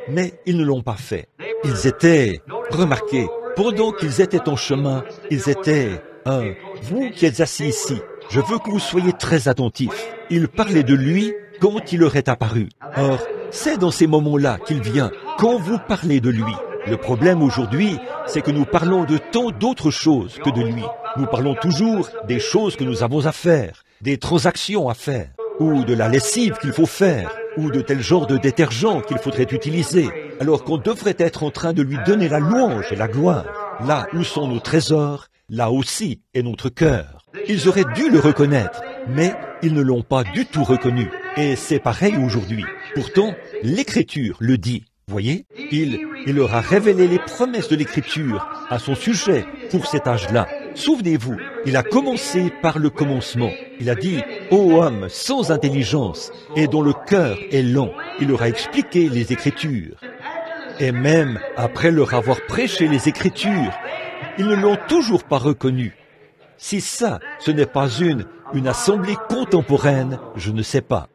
mais ils ne l'ont pas fait. Ils étaient, remarquez, pendant qu'ils étaient en chemin, ils étaient, vous qui êtes assis ici, je veux que vous soyez très attentifs. Il parlait de lui quand il leur est apparu. Or, c'est dans ces moments-là qu'il vient, quand vous parlez de lui. Le problème aujourd'hui, c'est que nous parlons de tant d'autres choses que de lui. Nous parlons toujours des choses que nous avons à faire, des transactions à faire, ou de la lessive qu'il faut faire, ou de tel genre de détergent qu'il faudrait utiliser, alors qu'on devrait être en train de lui donner la louange et la gloire. Là où sont nos trésors, là aussi est notre cœur. Ils auraient dû le reconnaître, mais ils ne l'ont pas du tout reconnu. Et c'est pareil aujourd'hui. Pourtant, l'Écriture le dit. Voyez, il leur a révélé les promesses de l'Écriture à son sujet pour cet âge-là. Souvenez-vous, il a commencé par le commencement. Il a dit, « Ô homme sans intelligence et dont le cœur est lent », il leur a expliqué les Écritures. Et même après leur avoir prêché les Écritures, ils ne l'ont toujours pas reconnu. Si ça, ce n'est pas une assemblée contemporaine, je ne sais pas.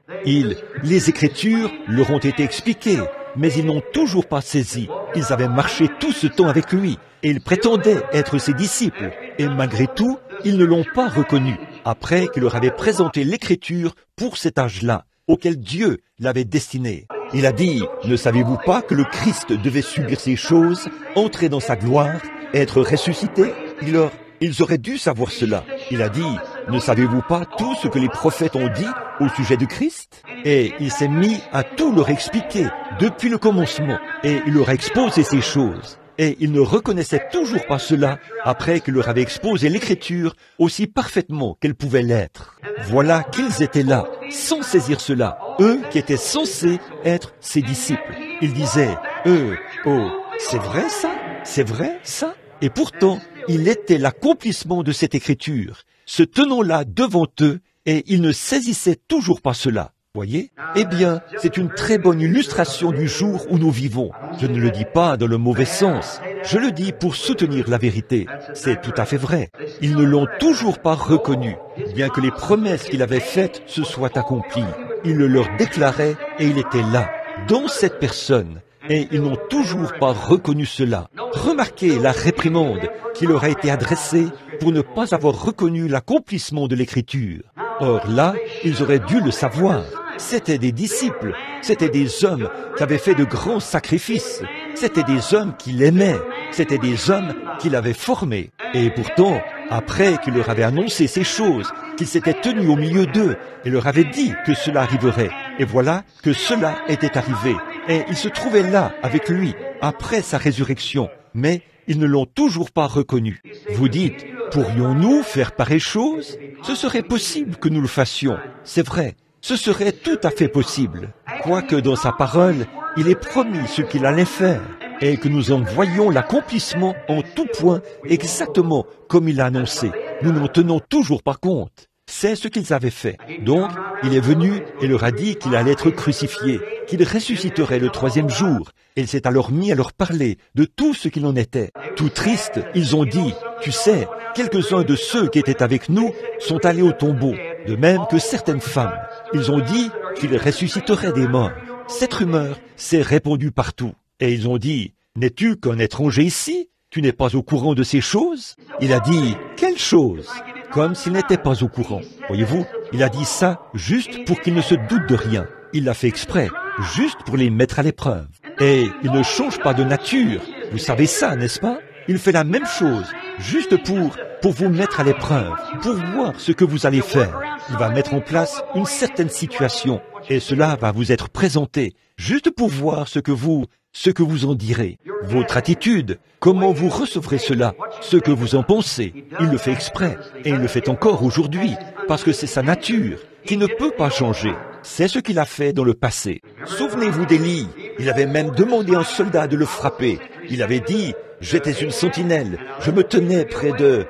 Les Écritures leur ont été expliquées, mais ils n'ont toujours pas saisi. Ils avaient marché tout ce temps avec lui, et ils prétendaient être ses disciples. Et malgré tout, ils ne l'ont pas reconnu, après qu'il leur avait présenté l'Écriture pour cet âge-là, auquel Dieu l'avait destiné. Il a dit, ne savez-vous pas que le Christ devait subir ces choses, entrer dans sa gloire, être ressuscité? Alors, ils auraient dû savoir cela. Il a dit, ne savez-vous pas tout ce que les prophètes ont dit au sujet du Christ? Et il s'est mis à tout leur expliquer depuis le commencement, et il leur a exposé ces choses. Et ils ne reconnaissaient toujours pas cela après qu'il leur avait exposé l'Écriture aussi parfaitement qu'elle pouvait l'être. Voilà qu'ils étaient là, sans saisir cela, eux qui étaient censés être ses disciples. Ils disaient, oh, c'est vrai ça? C'est vrai ça? Et pourtant, il était l'accomplissement de cette Écriture, se tenant là devant eux, et ils ne saisissaient toujours pas cela. Voyez? Eh bien, c'est une très bonne illustration du jour où nous vivons. Je ne le dis pas dans le mauvais sens. Je le dis pour soutenir la vérité. C'est tout à fait vrai. Ils ne l'ont toujours pas reconnu, bien que les promesses qu'il avait faites se soient accomplies. Il le leur déclarait et il était là, dans cette personne. Et ils n'ont toujours pas reconnu cela. Remarquez la réprimande qui leur a été adressée pour ne pas avoir reconnu l'accomplissement de l'Écriture. Or là, ils auraient dû le savoir. C'étaient des disciples, c'étaient des hommes qui avaient fait de grands sacrifices, c'étaient des hommes qui l'aimaient, c'étaient des hommes qui l'avaient formé. Et pourtant, après qu'il leur avait annoncé ces choses, qu'il s'était tenu au milieu d'eux et leur avait dit que cela arriverait, et voilà que cela était arrivé. Et ils se trouvaient là avec lui, après sa résurrection, mais ils ne l'ont toujours pas reconnu. Vous dites, pourrions-nous faire pareille chose? Ce serait possible que nous le fassions, c'est vrai, ce serait tout à fait possible. Quoique dans sa parole, il est promis ce qu'il allait faire, et que nous en voyons l'accomplissement en tout point exactement comme il l'a annoncé. Nous n'en tenons toujours pas compte. C'est ce qu'ils avaient fait. Donc, il est venu et leur a dit qu'il allait être crucifié, qu'il ressusciterait le 3e jour. Et il s'est alors mis à leur parler de tout ce qu'il en était. Tout tristes, ils ont dit, tu sais, quelques-uns de ceux qui étaient avec nous sont allés au tombeau, de même que certaines femmes. Ils ont dit qu'il ressusciterait des morts. Cette rumeur s'est répandue partout. Et ils ont dit, n'es-tu qu'un étranger ici? Tu n'es pas au courant de ces choses? Il a dit, quelle chose? Comme s'il n'était pas au courant. Voyez-vous, il a dit ça juste pour qu'ils ne se doutent de rien. Il l'a fait exprès, juste pour les mettre à l'épreuve. Et il ne change pas de nature. Vous savez ça, n'est-ce pas? Il fait la même chose, juste pour vous mettre à l'épreuve, pour voir ce que vous allez faire. Il va mettre en place une certaine situation, et cela va vous être présenté, juste pour voir ce que vous en direz. Votre attitude, comment vous recevrez cela, ce que vous en pensez. Il le fait exprès, et il le fait encore aujourd'hui, parce que c'est sa nature, qui ne peut pas changer. C'est ce qu'il a fait dans le passé. Souvenez-vous d'Élie, il avait même demandé à un soldat de le frapper. Il avait dit, j'étais une sentinelle, je me tenais près de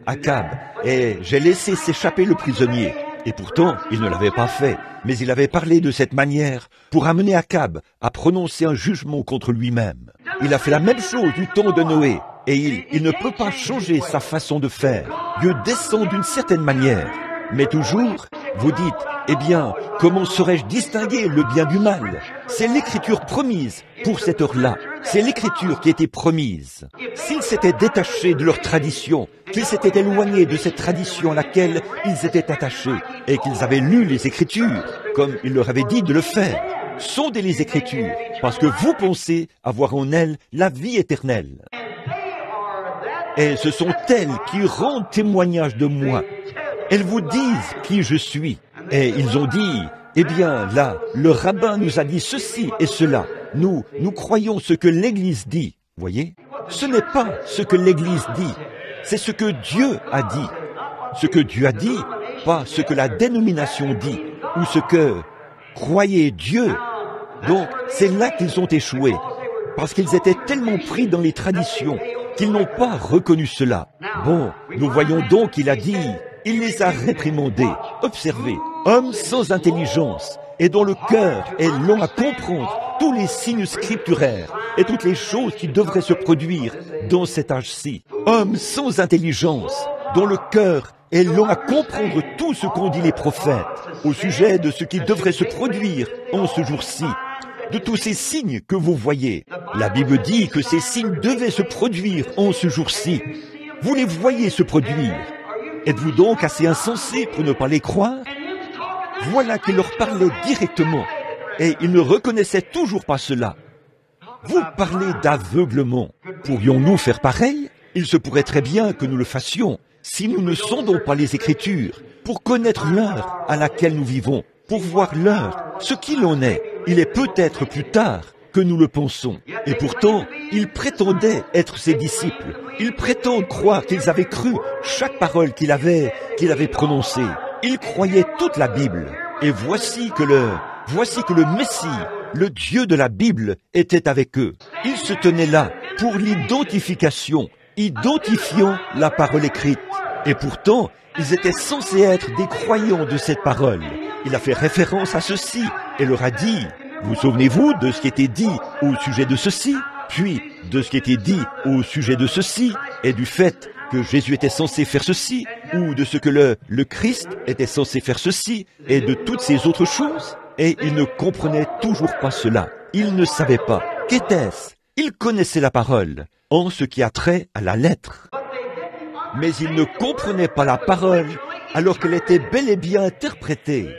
Akab, et j'ai laissé s'échapper le prisonnier. Et pourtant, il ne l'avait pas fait, mais il avait parlé de cette manière pour amener Akab à prononcer un jugement contre lui-même. Il a fait la même chose du temps de Noé, et il ne peut pas changer sa façon de faire. Dieu descend d'une certaine manière, mais toujours, vous dites, eh bien, comment saurais-je distinguer le bien du mal? C'est l'Écriture promise pour cette heure-là. C'est l'Écriture qui était promise. S'ils s'étaient détachés de leur tradition, qu'ils s'étaient éloignés de cette tradition à laquelle ils étaient attachés, et qu'ils avaient lu les Écritures, comme il leur avait dit de le faire, sondez les Écritures, parce que vous pensez avoir en elles la vie éternelle. Et ce sont elles qui rendent témoignage de moi. Elles vous disent qui je suis. Et ils ont dit, eh bien, là, le rabbin nous a dit ceci et cela. Nous croyons ce que l'Église dit. Voyez? Ce n'est pas ce que l'Église dit. C'est ce que Dieu a dit. Ce que Dieu a dit, pas ce que la dénomination dit, ou ce que croyait Dieu. Donc, c'est là qu'ils ont échoué. Parce qu'ils étaient tellement pris dans les traditions qu'ils n'ont pas reconnu cela. Bon, nous voyons donc qu'il a dit, il les a réprimandés. Observez, hommes sans intelligence, et dont le cœur est long à comprendre tous les signes scripturaires et toutes les choses qui devraient se produire dans cet âge-ci. Hommes sans intelligence, dont le cœur est long à comprendre tout ce qu'ont dit les prophètes au sujet de ce qui devrait se produire en ce jour-ci, de tous ces signes que vous voyez. La Bible dit que ces signes devaient se produire en ce jour-ci. Vous les voyez se produire. Êtes-vous donc assez insensé pour ne pas les croire? Voilà qu'il leur parlait directement. et ils ne reconnaissaient toujours pas cela. Vous parlez d'aveuglement. Pourrions-nous faire pareil? Il se pourrait très bien que nous le fassions, si nous ne sondons pas les Écritures, pour connaître l'heure à laquelle nous vivons, pour voir l'heure, ce qu'il en est. Il est peut-être plus tard que nous le pensons. Et pourtant, ils prétendaient être ses disciples. Ils prétendent croire qu'ils avaient cru chaque parole qu'il avait prononcée. Ils croyaient toute la Bible. Et voici que le Messie, le Dieu de la Bible, était avec eux. Ils se tenaient là pour l'identification, identifiant la parole écrite. Et pourtant, ils étaient censés être des croyants de cette parole. Il a fait référence à ceci et leur a dit, vous souvenez-vous de ce qui était dit au sujet de ceci, puis de ce qui était dit au sujet de ceci, et du fait que Jésus était censé faire ceci, ou de ce que le Christ était censé faire ceci, et de toutes ces autres choses. Et ils ne comprenaient toujours pas cela. Ils ne savaient pas. Qu'était-ce? Ils connaissaient la parole, en ce qui a trait à la lettre. Mais ils ne comprenaient pas la parole, alors qu'elle était bel et bien interprétée.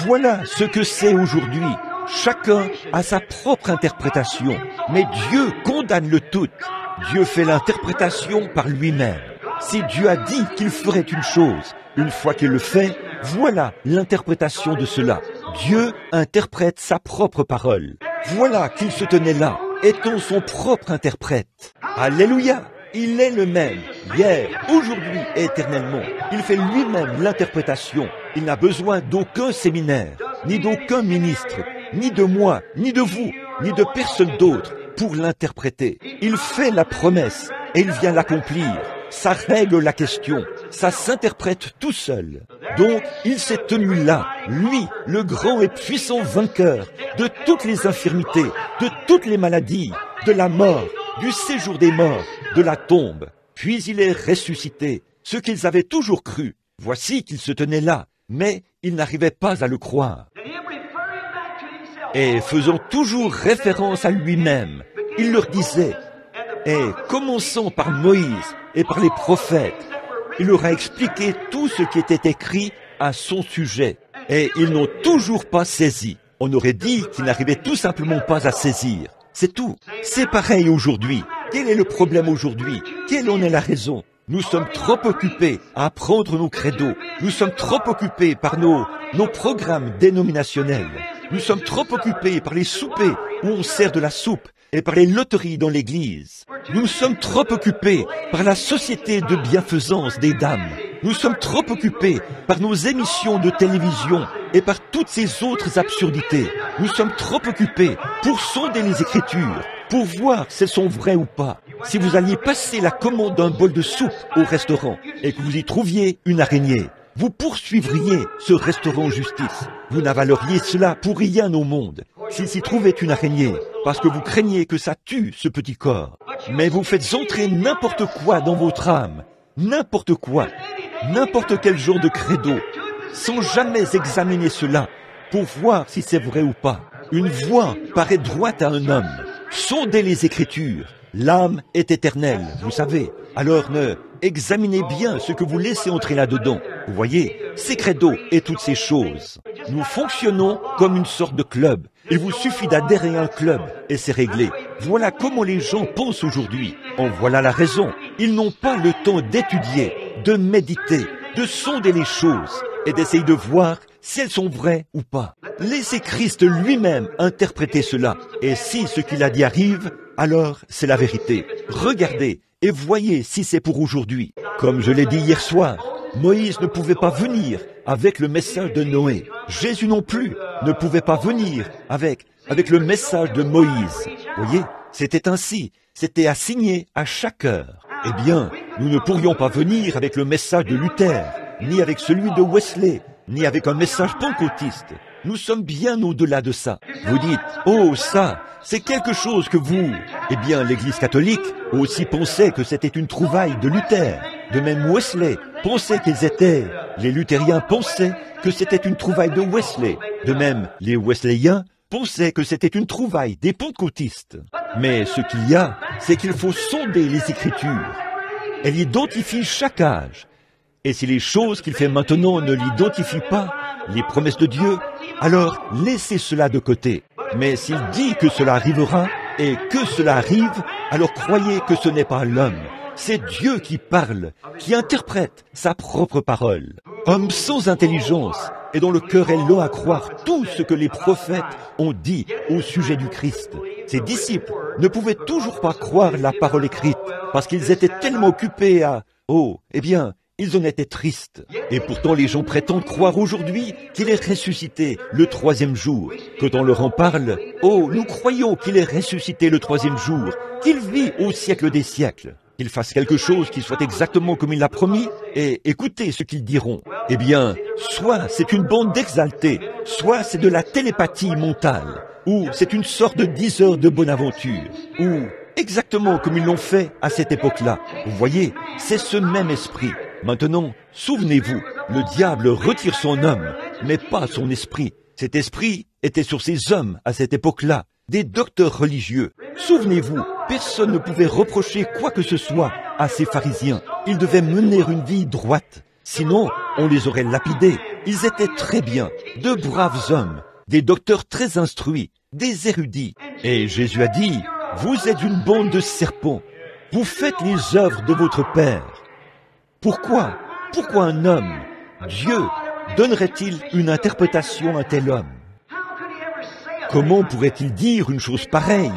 Voilà ce que c'est aujourd'hui. Chacun a sa propre interprétation, mais Dieu condamne le tout. Dieu fait l'interprétation par lui-même. Si Dieu a dit qu'il ferait une chose, une fois qu'il le fait, voilà l'interprétation de cela. Dieu interprète sa propre parole. Voilà qu'il se tenait là, étant son propre interprète. Alléluia! Il est le même, hier, aujourd'hui et éternellement. Il fait lui-même l'interprétation. Il n'a besoin d'aucun séminaire, ni d'aucun ministre, ni de moi, ni de vous, ni de personne d'autre pour l'interpréter. Il fait la promesse et il vient l'accomplir. Ça règle la question, ça s'interprète tout seul. Donc, il s'est tenu là, lui, le grand et puissant vainqueur de toutes les infirmités, de toutes les maladies, de la mort, du séjour des morts, de la tombe. Puis il est ressuscité, ce qu'ils avaient toujours cru. Voici qu'il se tenait là, mais ils n'arrivaient pas à le croire. Et faisant toujours référence à lui-même, il leur disait, et commençant par Moïse et par les prophètes, il leur a expliqué tout ce qui était écrit à son sujet. Et ils n'ont toujours pas saisi. On aurait dit qu'ils n'arrivaient tout simplement pas à saisir. C'est tout. C'est pareil aujourd'hui. Quel est le problème aujourd'hui? Quelle en est la raison? Nous sommes trop occupés à apprendre nos credos. Nous sommes trop occupés par nos programmes dénominationnels. Nous sommes trop occupés par les soupers où on sert de la soupe et par les loteries dans l'église. Nous sommes trop occupés par la société de bienfaisance des dames. Nous sommes trop occupés par nos émissions de télévision et par toutes ces autres absurdités. Nous sommes trop occupés pour sonder les Écritures, pour voir si elles sont vraies ou pas. Si vous alliez passer la commande d'un bol de soupe au restaurant et que vous y trouviez une araignée, vous poursuivriez ce restaurant en justice. Vous n'avaleriez cela pour rien au monde, s'il s'y trouvait une araignée, parce que vous craignez que ça tue ce petit corps. Mais vous faites entrer n'importe quoi dans votre âme, n'importe quoi, n'importe quel genre de credo, sans jamais examiner cela, pour voir si c'est vrai ou pas. Une voix paraît droite à un homme. Sondez les Écritures. L'âme est éternelle, vous savez. Alors examinez bien ce que vous laissez entrer là-dedans. Vous voyez, ces credos et toutes ces choses. Nous fonctionnons comme une sorte de club. Il vous suffit d'adhérer à un club et c'est réglé. Voilà comment les gens pensent aujourd'hui. En voilà la raison. Ils n'ont pas le temps d'étudier, de méditer, de sonder les choses et d'essayer de voir si elles sont vraies ou pas. Laissez Christ lui-même interpréter cela. Et si ce qu'il a dit arrive, alors c'est la vérité. Regardez et voyez si c'est pour aujourd'hui. Comme je l'ai dit hier soir, Moïse ne pouvait pas venir avec le message de Noé. Jésus non plus ne pouvait pas venir avec le message de Moïse. Voyez, c'était ainsi. C'était assigné à chaque heure. Eh bien, nous ne pourrions pas venir avec le message de Luther, ni avec celui de Wesley, ni avec un message pentecôtiste. Nous sommes bien au-delà de ça. Vous dites, oh ça, c'est quelque chose que vous... Eh bien, l'Église catholique aussi pensait que c'était une trouvaille de Luther. De même Wesley pensait qu'ils étaient... Les luthériens pensaient que c'était une trouvaille de Wesley. De même, les wesleyens pensaient que c'était une trouvaille des pentecôtistes. Mais ce qu'il y a, c'est qu'il faut sonder les Écritures. Elle identifie chaque âge. Et si les choses qu'il fait maintenant ne l'identifient pas, les promesses de Dieu, alors laissez cela de côté. Mais s'il dit que cela arrivera et que cela arrive, alors croyez que ce n'est pas l'homme. C'est Dieu qui parle, qui interprète sa propre parole. Homme sans intelligence et dont le cœur est lent à croire tout ce que les prophètes ont dit au sujet du Christ. Ses disciples ne pouvaient toujours pas croire la parole écrite parce qu'ils étaient tellement occupés à « Oh, eh bien, ils en étaient tristes. » Et pourtant les gens prétendent croire aujourd'hui qu'il est ressuscité le troisième jour. Quand on leur en parle, « Oh, nous croyons qu'il est ressuscité le troisième jour, qu'il vit au siècle des siècles. » Qu'il fasse quelque chose qui soit exactement comme il l'a promis, et écoutez ce qu'ils diront. Eh bien, soit c'est une bande d'exaltés, soit c'est de la télépathie mentale, ou c'est une sorte de 10 heures de bonne aventure, ou exactement comme ils l'ont fait à cette époque-là. Vous voyez, c'est ce même esprit. Maintenant, souvenez-vous, le diable retire son homme, mais pas son esprit. Cet esprit était sur ces hommes à cette époque-là, des docteurs religieux. Souvenez-vous, personne ne pouvait reprocher quoi que ce soit à ces pharisiens. Ils devaient mener une vie droite. Sinon, on les aurait lapidés. Ils étaient très bien, de braves hommes, des docteurs très instruits, des érudits. Et Jésus a dit, « Vous êtes une bande de serpents. Vous faites les œuvres de votre Père. » Pourquoi un homme, Dieu, donnerait-il une interprétation à un tel homme? Comment pourrait-il dire une chose pareille?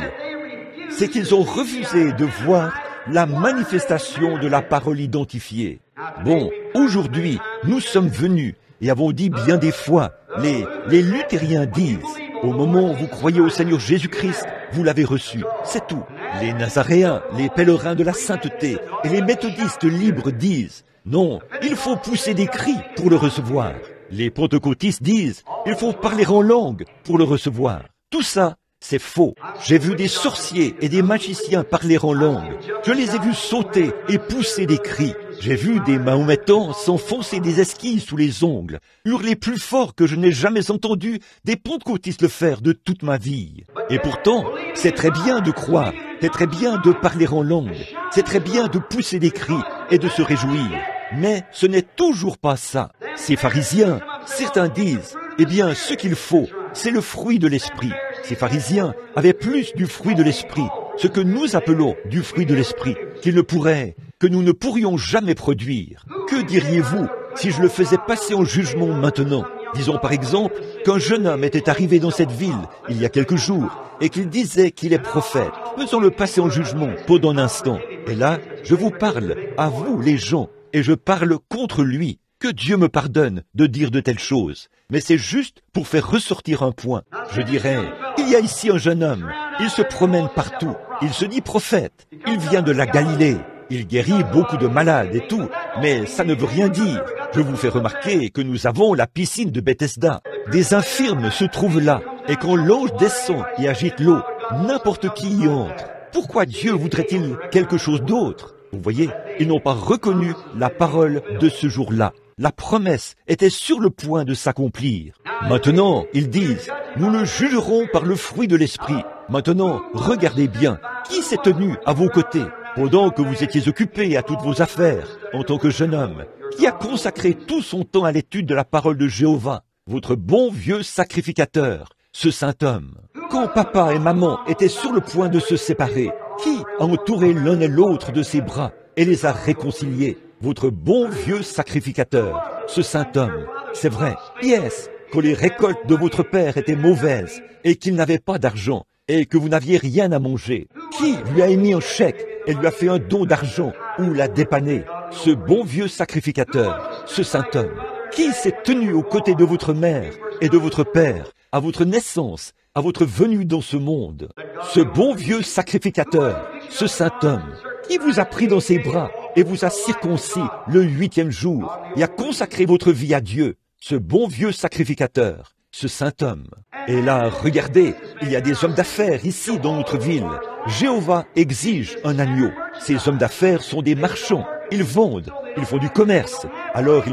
C'est qu'ils ont refusé de voir la manifestation de la parole identifiée. Bon, aujourd'hui, nous sommes venus et avons dit bien des fois, les luthériens disent, au moment où vous croyez au Seigneur Jésus-Christ, vous l'avez reçu, c'est tout. Les nazaréens, les pèlerins de la sainteté et les méthodistes libres disent, non, il faut pousser des cris pour le recevoir. Les pentecôtistes disent, il faut parler en langue pour le recevoir. Tout ça, c'est faux. J'ai vu des sorciers et des magiciens parler en langue. Je les ai vus sauter et pousser des cris. J'ai vu des mahométans s'enfoncer des esquilles sous les ongles, hurler plus fort que je n'ai jamais entendu des pentecôtistes le faire de toute ma vie. Et pourtant, c'est très bien de croire, c'est très bien de parler en langue, c'est très bien de pousser des cris et de se réjouir. Mais ce n'est toujours pas ça. Ces pharisiens, certains disent, eh bien, ce qu'il faut, c'est le fruit de l'esprit. Ces pharisiens avaient plus du fruit de l'esprit, ce que nous appelons du fruit de l'esprit, que nous ne pourrions jamais produire. Que diriez-vous si je le faisais passer en jugement maintenant? Disons par exemple qu'un jeune homme était arrivé dans cette ville il y a quelques jours et qu'il disait qu'il est prophète. Faisons-le passer en jugement pendant un instant. Et là, je vous parle, à vous les gens, et je parle contre lui. Que Dieu me pardonne de dire de telles choses. Mais c'est juste pour faire ressortir un point. Je dirais, il y a ici un jeune homme, il se promène partout, il se dit prophète, il vient de la Galilée, il guérit beaucoup de malades et tout, mais ça ne veut rien dire. Je vous fais remarquer que nous avons la piscine de Bethesda. Des infirmes se trouvent là, et quand l'ange descend et agite l'eau, n'importe qui y entre. Pourquoi Dieu voudrait-il quelque chose d'autre? Vous voyez, ils n'ont pas reconnu la parole de ce jour-là. La promesse était sur le point de s'accomplir. Maintenant, ils disent, nous le jugerons par le fruit de l'esprit. Maintenant, regardez bien, qui s'est tenu à vos côtés pendant que vous étiez occupés à toutes vos affaires en tant que jeune homme? Qui a consacré tout son temps à l'étude de la parole de Jéhovah? Votre bon vieux sacrificateur, ce saint homme. Quand papa et maman étaient sur le point de se séparer, qui a entouré l'un et l'autre de ses bras et les a réconciliés? Votre bon vieux sacrificateur, ce saint homme. C'est vrai, yes, que les récoltes de votre père étaient mauvaises et qu'il n'avait pas d'argent et que vous n'aviez rien à manger. Qui lui a émis un chèque et lui a fait un don d'argent ou l'a dépanné? Ce bon vieux sacrificateur, ce saint homme. Qui s'est tenu aux côtés de votre mère et de votre père, à votre naissance, à votre venue dans ce monde? Ce bon vieux sacrificateur, ce saint homme, qui vous a pris dans ses bras et vous a circoncis le 8e jour et a consacré votre vie à Dieu, ce bon vieux sacrificateur, ce saint homme. Et là, regardez, il y a des hommes d'affaires ici dans notre ville. Jéhovah exige un agneau. Ces hommes d'affaires sont des marchands. Ils vendent, ils font du commerce. Alors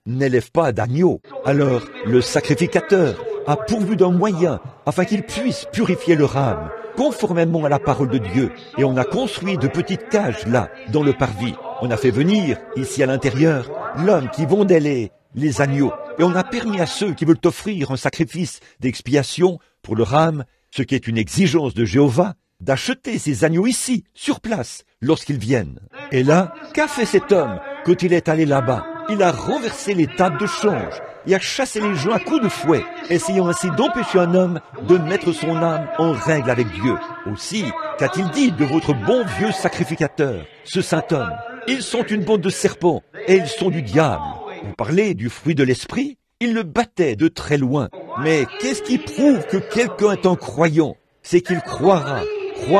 n'élèvent pas d'agneau. Alors le sacrificateur a pourvu d'un moyen afin qu'il puisse purifier leur âme, conformément à la parole de Dieu. Et on a construit de petites cages là, dans le parvis. On a fait venir, ici à l'intérieur, l'homme qui vendait les agneaux. Et on a permis à ceux qui veulent offrir un sacrifice d'expiation pour leur âme, ce qui est une exigence de Jéhovah, d'acheter ces agneaux ici, sur place, lorsqu'ils viennent. Et là, qu'a fait cet homme quand il est allé là-bas? Il a renversé les tables de change et a chassé les gens à coups de fouet, essayant ainsi d'empêcher un homme de mettre son âme en règle avec Dieu. Aussi, qu'a-t-il dit de votre bon vieux sacrificateur, ce saint homme? Ils sont une bande de serpents et ils sont du diable. Vous parlez du fruit de l'esprit? Il le battait de très loin. Mais qu'est-ce qui prouve que quelqu'un est un croyant? C'est qu'il croira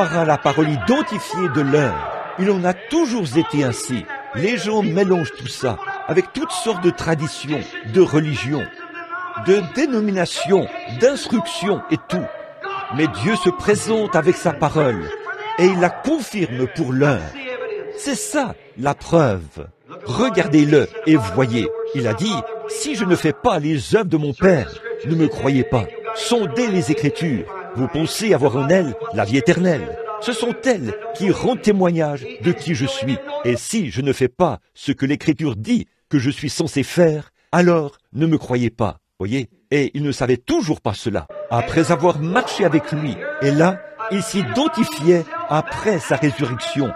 à la parole identifiée de l'heure. Il en a toujours été ainsi. Les gens mélangent tout ça avec toutes sortes de traditions, de religions, de dénominations, d'instructions et tout. Mais Dieu se présente avec sa parole et il la confirme pour l'heure. C'est ça la preuve. Regardez-le et voyez. Il a dit, si je ne fais pas les œuvres de mon Père, ne me croyez pas. Sondez les Écritures. Vous pensez avoir en elles la vie éternelle. Ce sont elles qui rendent témoignage de qui je suis. Et si je ne fais pas ce que l'Écriture dit que je suis censé faire, alors ne me croyez pas. Voyez? Et il ne savait toujours pas cela. Après avoir marché avec lui, et là, il s'identifiait après sa résurrection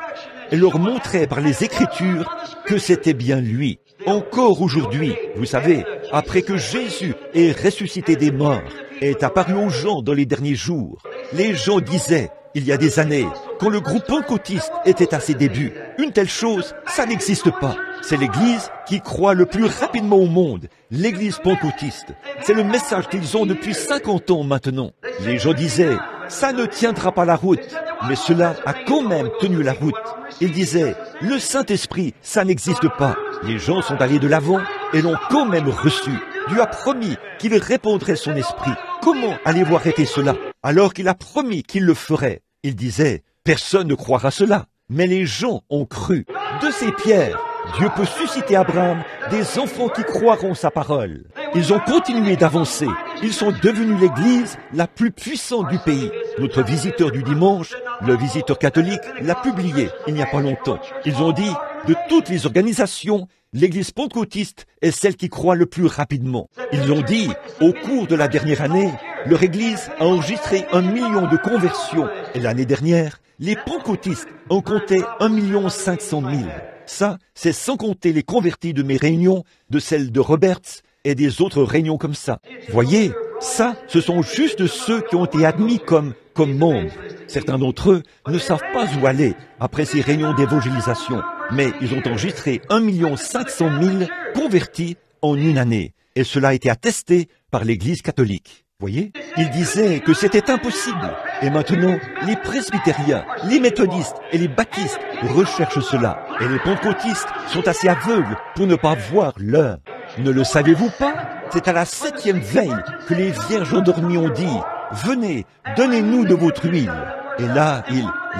et leur montrait par les Écritures que c'était bien lui. Encore aujourd'hui, vous savez, après que Jésus ait ressuscité des morts et est apparu aux gens dans les derniers jours, les gens disaient, il y a des années, quand le groupe pentecôtiste était à ses débuts, une telle chose, ça n'existe pas. C'est l'Église qui croit le plus rapidement au monde, l'Église pentecôtiste. C'est le message qu'ils ont depuis 50 ans maintenant. Les gens disaient, ça ne tiendra pas la route, mais cela a quand même tenu la route. Ils disaient, le Saint-Esprit, ça n'existe pas. Les gens sont allés de l'avant et l'ont quand même reçu. Dieu a promis qu'il répandrait son esprit. Comment allez-vous arrêter cela, alors qu'il a promis qu'il le ferait? Il disait, personne ne croira cela. Mais les gens ont cru. De ces pierres, Dieu peut susciter à Abraham des enfants qui croiront sa parole. Ils ont continué d'avancer. Ils sont devenus l'église la plus puissante du pays. Notre visiteur du dimanche, le visiteur catholique, l'a publié il n'y a pas longtemps. Ils ont dit, de toutes les organisations, l'église pentecôtiste est celle qui croit le plus rapidement. Ils ont dit, au cours de la dernière année, leur église a enregistré 1 million de conversions. Et l'année dernière, les pentecôtistes en comptaient 1 500 000. Ça, c'est sans compter les convertis de mes réunions, de celles de Roberts et des autres réunions comme ça. Voyez, ça, ce sont juste ceux qui ont été admis comme membres. Certains d'entre eux ne savent pas où aller après ces réunions d'évangélisation, mais ils ont enregistré 1 500 000 convertis en une année. Et cela a été attesté par l'Église catholique. Voyez, ils disaient que c'était impossible. Et maintenant, les presbytériens, les méthodistes et les baptistes recherchent cela. Et les pentecôtistes sont assez aveugles pour ne pas voir l'heure. Ne le savez-vous pas? C'est à la 7e veille que les vierges endormies ont dit, « Venez, donnez-nous de votre huile. » Et là,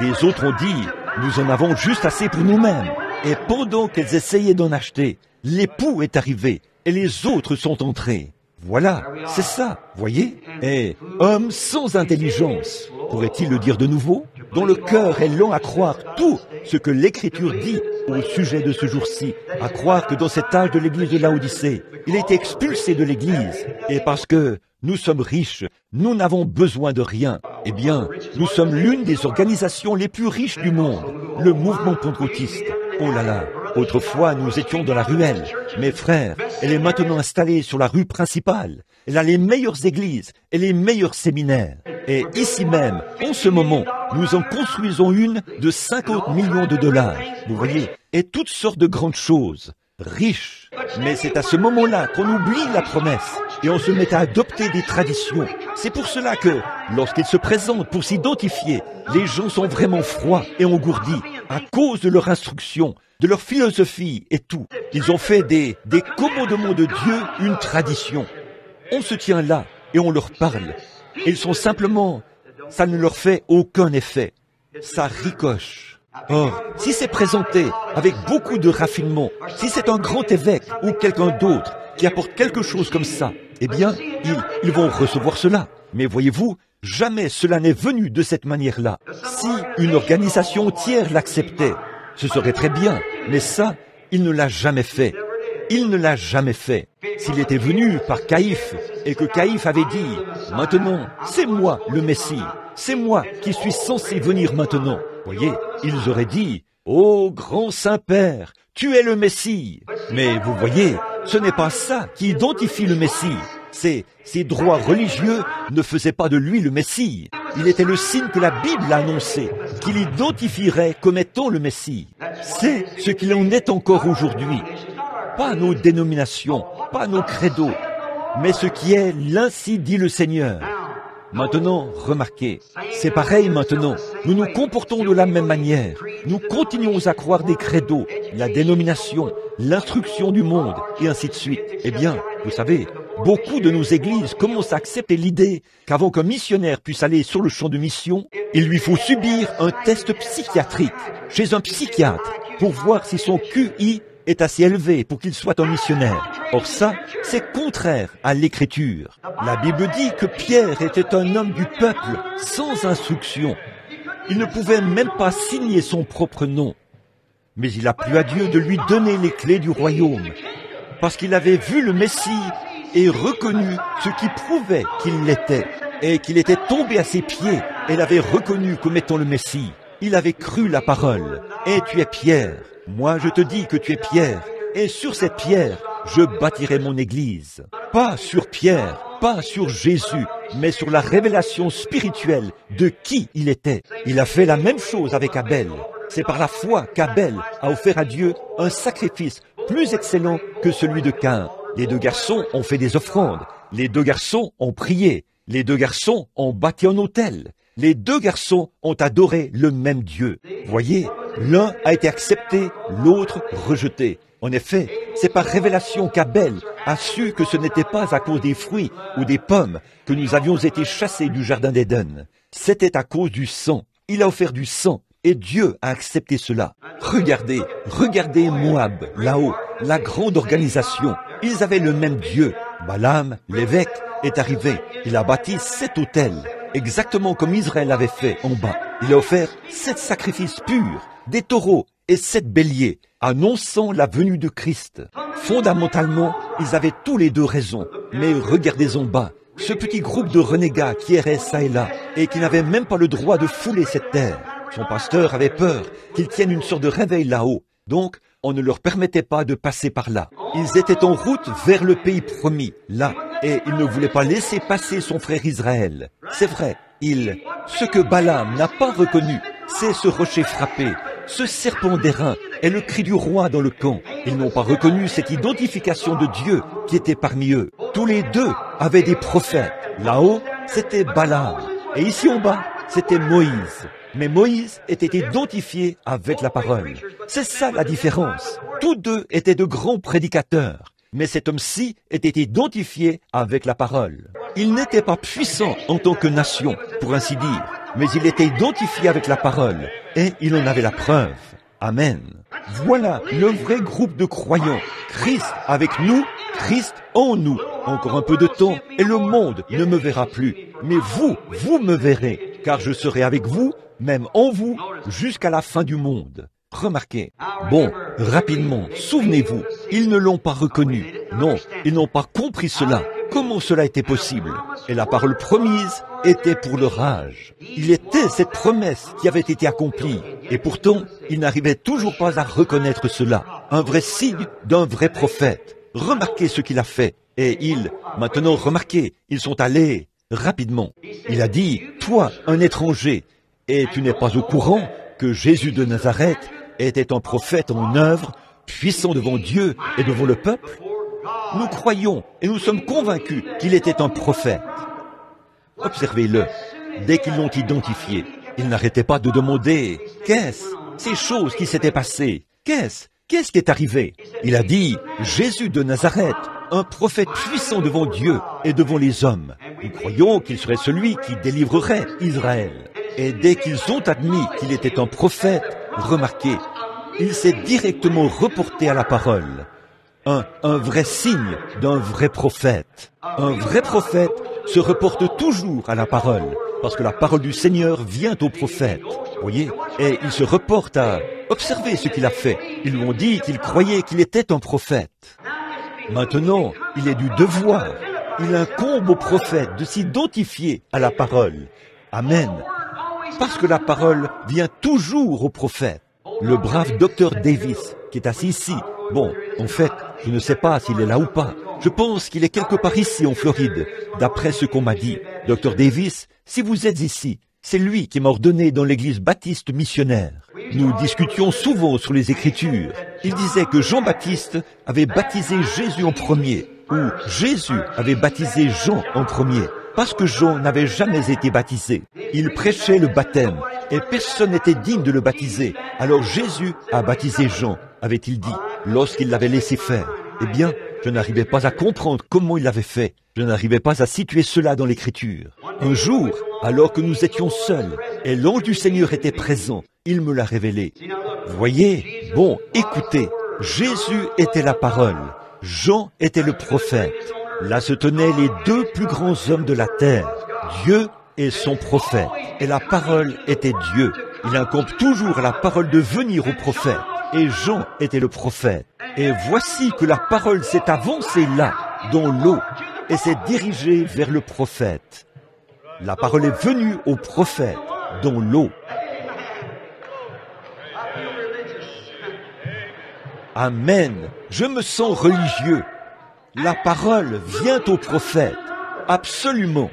les autres ont dit, « Nous en avons juste assez pour nous-mêmes. » Et pendant qu'elles essayaient d'en acheter, l'époux est arrivé et les autres sont entrés. Voilà, c'est ça, voyez? Et homme sans intelligence, pourrait-il le dire de nouveau? Dont le cœur est lent à croire tout ce que l'Écriture dit au sujet de ce jour-ci, à croire que dans cet âge de l'église de Laodicée, il a été expulsé de l'église, et parce que nous sommes riches, nous n'avons besoin de rien. Eh bien, nous sommes l'une des organisations les plus riches du monde, le mouvement pentecôtiste. Oh là là, autrefois nous étions dans la ruelle. Mes frères, elle est maintenant installée sur la rue principale. Elle a les meilleures églises et les meilleurs séminaires. Et ici même, en ce moment, nous en construisons une de 50 millions de dollars. Vous voyez, et toutes sortes de grandes choses. Riches. Mais c'est à ce moment-là qu'on oublie la promesse et on se met à adopter des traditions. C'est pour cela que, lorsqu'ils se présentent pour s'identifier, les gens sont vraiment froids et engourdis à cause de leur instruction, de leur philosophie et tout. Ils ont fait des commandements de Dieu une tradition. On se tient là et on leur parle. Et ils sont simplement, ça ne leur fait aucun effet. Ça ricoche. Or, si c'est présenté avec beaucoup de raffinement, si c'est un grand évêque ou quelqu'un d'autre qui apporte quelque chose comme ça, eh bien, ils vont recevoir cela. Mais voyez-vous, Jamais cela n'est venu de cette manière-là. Si une organisation entière l'acceptait, ce serait très bien, mais ça, il ne l'a jamais fait. Il ne l'a jamais fait. S'il était venu par Caïphe et que Caïphe avait dit « Maintenant, c'est moi le Messie, c'est moi qui suis censé venir maintenant », voyez, ils auraient dit « Ô grand Saint-Père, tu es le Messie ». Mais vous voyez, ce n'est pas ça qui identifie le Messie. Ses droits religieux ne faisaient pas de lui le Messie. Il était le signe que la Bible a annoncé, qu'il identifierait comme étant le Messie. C'est ce qu'il en est encore aujourd'hui. Pas nos dénominations, pas nos credos, mais ce qui est l'ainsi dit le Seigneur. Maintenant, remarquez, c'est pareil maintenant. Nous nous comportons de la même manière. Nous continuons à croire des credos, la dénomination, l'instruction du monde, et ainsi de suite. Eh bien, vous savez, beaucoup de nos églises commencent à accepter l'idée qu'avant qu'un missionnaire puisse aller sur le champ de mission, il lui faut subir un test psychiatrique chez un psychiatre pour voir si son QI est assez élevé pour qu'il soit un missionnaire. Or ça, c'est contraire à l'Écriture. La Bible dit que Pierre était un homme du peuple sans instruction. Il ne pouvait même pas signer son propre nom. Mais il a plu à Dieu de lui donner les clés du royaume, parce qu'il avait vu le Messie et reconnu ce qui prouvait qu'il l'était, et qu'il était tombé à ses pieds et l'avait reconnu comme étant le Messie. Il avait cru la parole. Et tu es Pierre. Moi, je te dis que tu es Pierre, et sur cette pierre, je bâtirai mon église. Pas sur Pierre, pas sur Jésus, mais sur la révélation spirituelle de qui il était. Il a fait la même chose avec Abel. C'est par la foi qu'Abel a offert à Dieu un sacrifice plus excellent que celui de Caïn. Les deux garçons ont fait des offrandes. Les deux garçons ont prié. Les deux garçons ont bâti un autel. Les deux garçons ont adoré le même Dieu. Voyez, l'un a été accepté, l'autre rejeté. En effet, c'est par révélation qu'Abel a su que ce n'était pas à cause des fruits ou des pommes que nous avions été chassés du jardin d'Éden. C'était à cause du sang. Il a offert du sang et Dieu a accepté cela. Regardez Moab, là-haut, la grande organisation. Ils avaient le même Dieu. Balaam, l'évêque, est arrivé. Il a bâti 7 autels, exactement comme Israël avait fait en bas. Il a offert 7 sacrifices purs, des taureaux et 7 béliers, annonçant la venue de Christ. Fondamentalement, ils avaient tous les deux raison. Mais regardez en bas, ce petit groupe de renégats qui erraient ça et là, et qui n'avaient même pas le droit de fouler cette terre. Son pasteur avait peur qu'ils tiennent une sorte de réveil là-haut. Donc, on ne leur permettait pas de passer par là. Ils étaient en route vers le pays promis, là, et il ne voulait pas laisser passer son frère Israël. C'est vrai, ce que Balaam n'a pas reconnu, c'est ce rocher frappé, ce serpent d'airain et le cri du roi dans le camp. Ils n'ont pas reconnu cette identification de Dieu qui était parmi eux. Tous les deux avaient des prophètes. Là-haut, c'était Balaam, et ici en bas, c'était Moïse. Mais Moïse était identifié avec la parole. C'est ça la différence. Tous deux étaient de grands prédicateurs. Mais cet homme-ci était identifié avec la parole. Il n'était pas puissant en tant que nation, pour ainsi dire, mais il était identifié avec la parole, et il en avait la preuve. Amen. Voilà le vrai groupe de croyants. Christ avec nous, Christ en nous. Encore un peu de temps, et le monde ne me verra plus. Mais vous me verrez, car je serai avec vous, même en vous, jusqu'à la fin du monde. Remarquez. Bon, rapidement, souvenez-vous, ils ne l'ont pas reconnu. Non, ils n'ont pas compris cela. Comment cela était possible? Et la parole promise était pour leur âge. Il était cette promesse qui avait été accomplie. Et pourtant, ils n'arrivaient toujours pas à reconnaître cela. Un vrai signe d'un vrai prophète. Remarquez ce qu'il a fait. Et maintenant remarquez, ils sont allés rapidement. Il a dit, toi, un étranger, et tu n'es pas au courant que Jésus de Nazareth était un prophète en œuvre, puissant devant Dieu et devant le peuple? Nous croyons et nous sommes convaincus qu'il était un prophète. Observez-le. Dès qu'ils l'ont identifié, ils n'arrêtaient pas de demander « Qu'est-ce? Ces choses qui s'étaient passées, qu'est-ce qui est arrivé ?» Il a dit « Jésus de Nazareth, un prophète puissant devant Dieu et devant les hommes. Nous croyons qu'il serait celui qui délivrerait Israël. » Et dès qu'ils ont admis qu'il était un prophète, remarquez, il s'est directement reporté à la parole. Un vrai signe d'un vrai prophète. Un vrai prophète se reporte toujours à la parole. parce que la parole du Seigneur vient au prophète. Voyez, et il se reporte à observer ce qu'il a fait. Ils lui ont dit qu'il croyait qu'il était un prophète. Maintenant, il est du devoir. Il incombe au prophète de s'identifier à la parole. Amen. Parce que la parole vient toujours au prophète. Le brave docteur Davis, qui est assis ici, bon, en fait, je ne sais pas s'il est là ou pas. Je pense qu'il est quelque part ici en Floride, d'après ce qu'on m'a dit. Docteur Davis, si vous êtes ici, c'est lui qui m'a ordonné dans l'église baptiste missionnaire. Nous discutions souvent sur les Écritures. Il disait que Jean-Baptiste avait baptisé Jésus en premier, ou Jésus avait baptisé Jean en premier, parce que Jean n'avait jamais été baptisé. Il prêchait le baptême, et personne n'était digne de le baptiser. Alors Jésus a baptisé Jean, avait-il dit, lorsqu'il l'avait laissé faire. Eh bien, je n'arrivais pas à comprendre comment il l'avait fait. Je n'arrivais pas à situer cela dans l'Écriture. Un jour, alors que nous étions seuls, et l'ange du Seigneur était présent, il me l'a révélé. Voyez, bon, écoutez, Jésus était la parole, Jean était le prophète. Là se tenaient les deux plus grands hommes de la terre, Dieu et son prophète. Et la parole était Dieu. Il incombe toujours à la parole de venir au prophète. Et Jean était le prophète. Et voici que la parole s'est avancée là, dans l'eau, et s'est dirigée vers le prophète. La parole est venue au prophète, dans l'eau. Amen. Je me sens religieux. La parole vient au prophète. Absolument.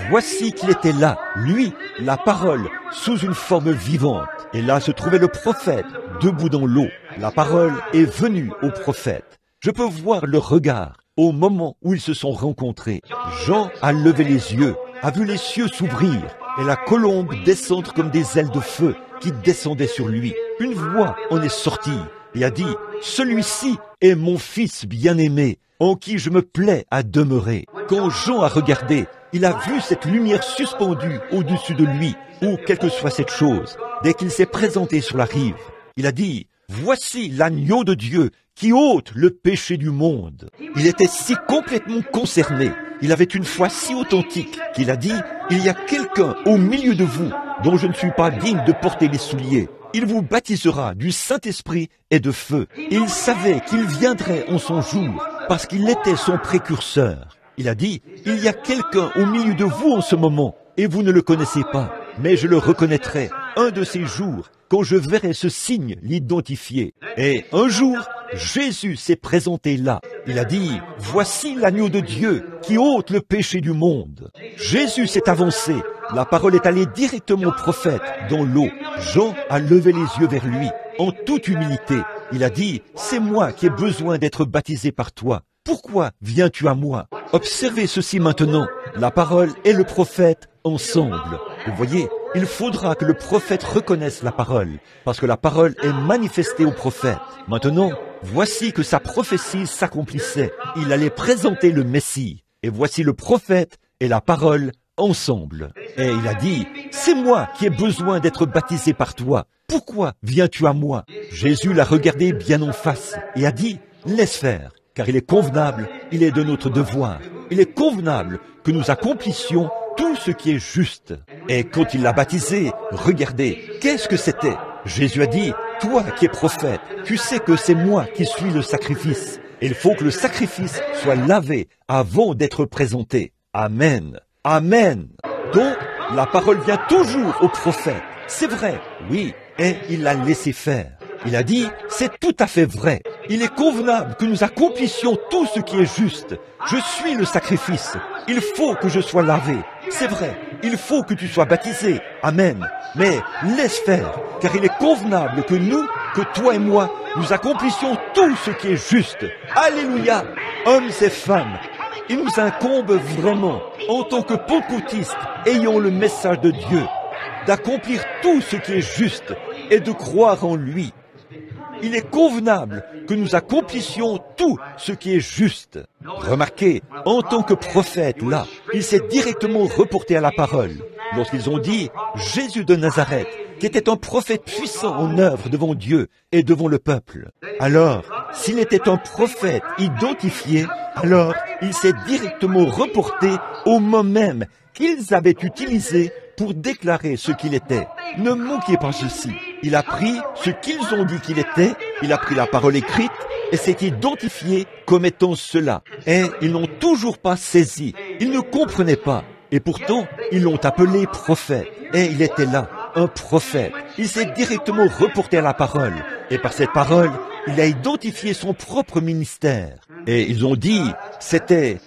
Voici qu'il était là, lui, la parole, sous une forme vivante. Et là se trouvait le prophète, debout dans l'eau. La parole est venue au prophète. Je peux voir le regard au moment où ils se sont rencontrés. Jean a levé les yeux, a vu les cieux s'ouvrir et la colombe descendre comme des ailes de feu qui descendaient sur lui. Une voix en est sortie et a dit « Celui-ci est mon fils bien-aimé, en qui je me plais à demeurer. » Quand Jean a regardé, il a vu cette lumière suspendue au-dessus de lui, ou quelle que soit cette chose. Dès qu'il s'est présenté sur la rive, il a dit « Voici l'agneau de Dieu qui ôte le péché du monde. » Il était si complètement concerné, il avait une foi si authentique qu'il a dit « Il y a quelqu'un au milieu de vous dont je ne suis pas digne de porter les souliers. Il vous baptisera du Saint-Esprit et de feu. » Il savait qu'il viendrait en son jour parce qu'il était son précurseur. Il a dit « Il y a quelqu'un au milieu de vous en ce moment et vous ne le connaissez pas, mais je le reconnaîtrai un de ces jours quand je verrai ce signe l'identifier. » Et un jour, Jésus s'est présenté là. Il a dit « Voici l'agneau de Dieu qui ôte le péché du monde. » Jésus s'est avancé. La parole est allée directement au prophète dans l'eau. Jean a levé les yeux vers lui, en toute humilité. Il a dit « C'est moi qui ai besoin d'être baptisé par toi. Pourquoi viens-tu à moi ?» Observez ceci maintenant. La parole et le prophète ensemble. Vous voyez, il faudra que le prophète reconnaisse la parole, parce que la parole est manifestée au prophète. Maintenant, voici que sa prophétie s'accomplissait. Il allait présenter le Messie. Et voici le prophète et la parole ensemble. Et il a dit, « C'est moi qui ai besoin d'être baptisé par toi. Pourquoi viens-tu à moi ?» Jésus l'a regardé bien en face et a dit, « Laisse faire, car il est convenable, il est de notre devoir. Il est convenable que nous accomplissions tout ce qui est juste. » Et quand il l'a baptisé, regardez, qu'est-ce que c'était? Jésus a dit, « Toi qui es prophète, tu sais que c'est moi qui suis le sacrifice. Il faut que le sacrifice soit lavé avant d'être présenté. » Amen. Amen. Donc, la parole vient toujours au prophète. C'est vrai, oui, et il l'a laissé faire. Il a dit, c'est tout à fait vrai. Il est convenable que nous accomplissions tout ce qui est juste. Je suis le sacrifice. Il faut que je sois lavé. C'est vrai, il faut que tu sois baptisé. Amen. Mais laisse faire, car il est convenable que nous, que toi et moi, nous accomplissions tout ce qui est juste. Alléluia. Hommes et femmes, il nous incombe vraiment, en tant que pentecôtistes, ayant le message de Dieu, d'accomplir tout ce qui est juste et de croire en lui. Il est convenable que nous accomplissions tout ce qui est juste. Remarquez, en tant que prophète, là, il s'est directement reporté à la parole. Lorsqu'ils ont dit « Jésus de Nazareth », qui était un prophète puissant en œuvre devant Dieu et devant le peuple. Alors, s'il était un prophète identifié, alors il s'est directement reporté au mot même qu'ils avaient utilisé pour déclarer ce qu'il était. Ne manquez pas ceci. Il a pris ce qu'ils ont dit qu'il était, il a pris la parole écrite et s'est identifié comme étant cela. Et ils n'ont toujours pas saisi. Ils ne comprenaient pas. Et pourtant, ils l'ont appelé prophète. Et il était là, un prophète. Il s'est directement reporté à la parole. Et par cette parole, il a identifié son propre ministère. Et ils ont dit, c'était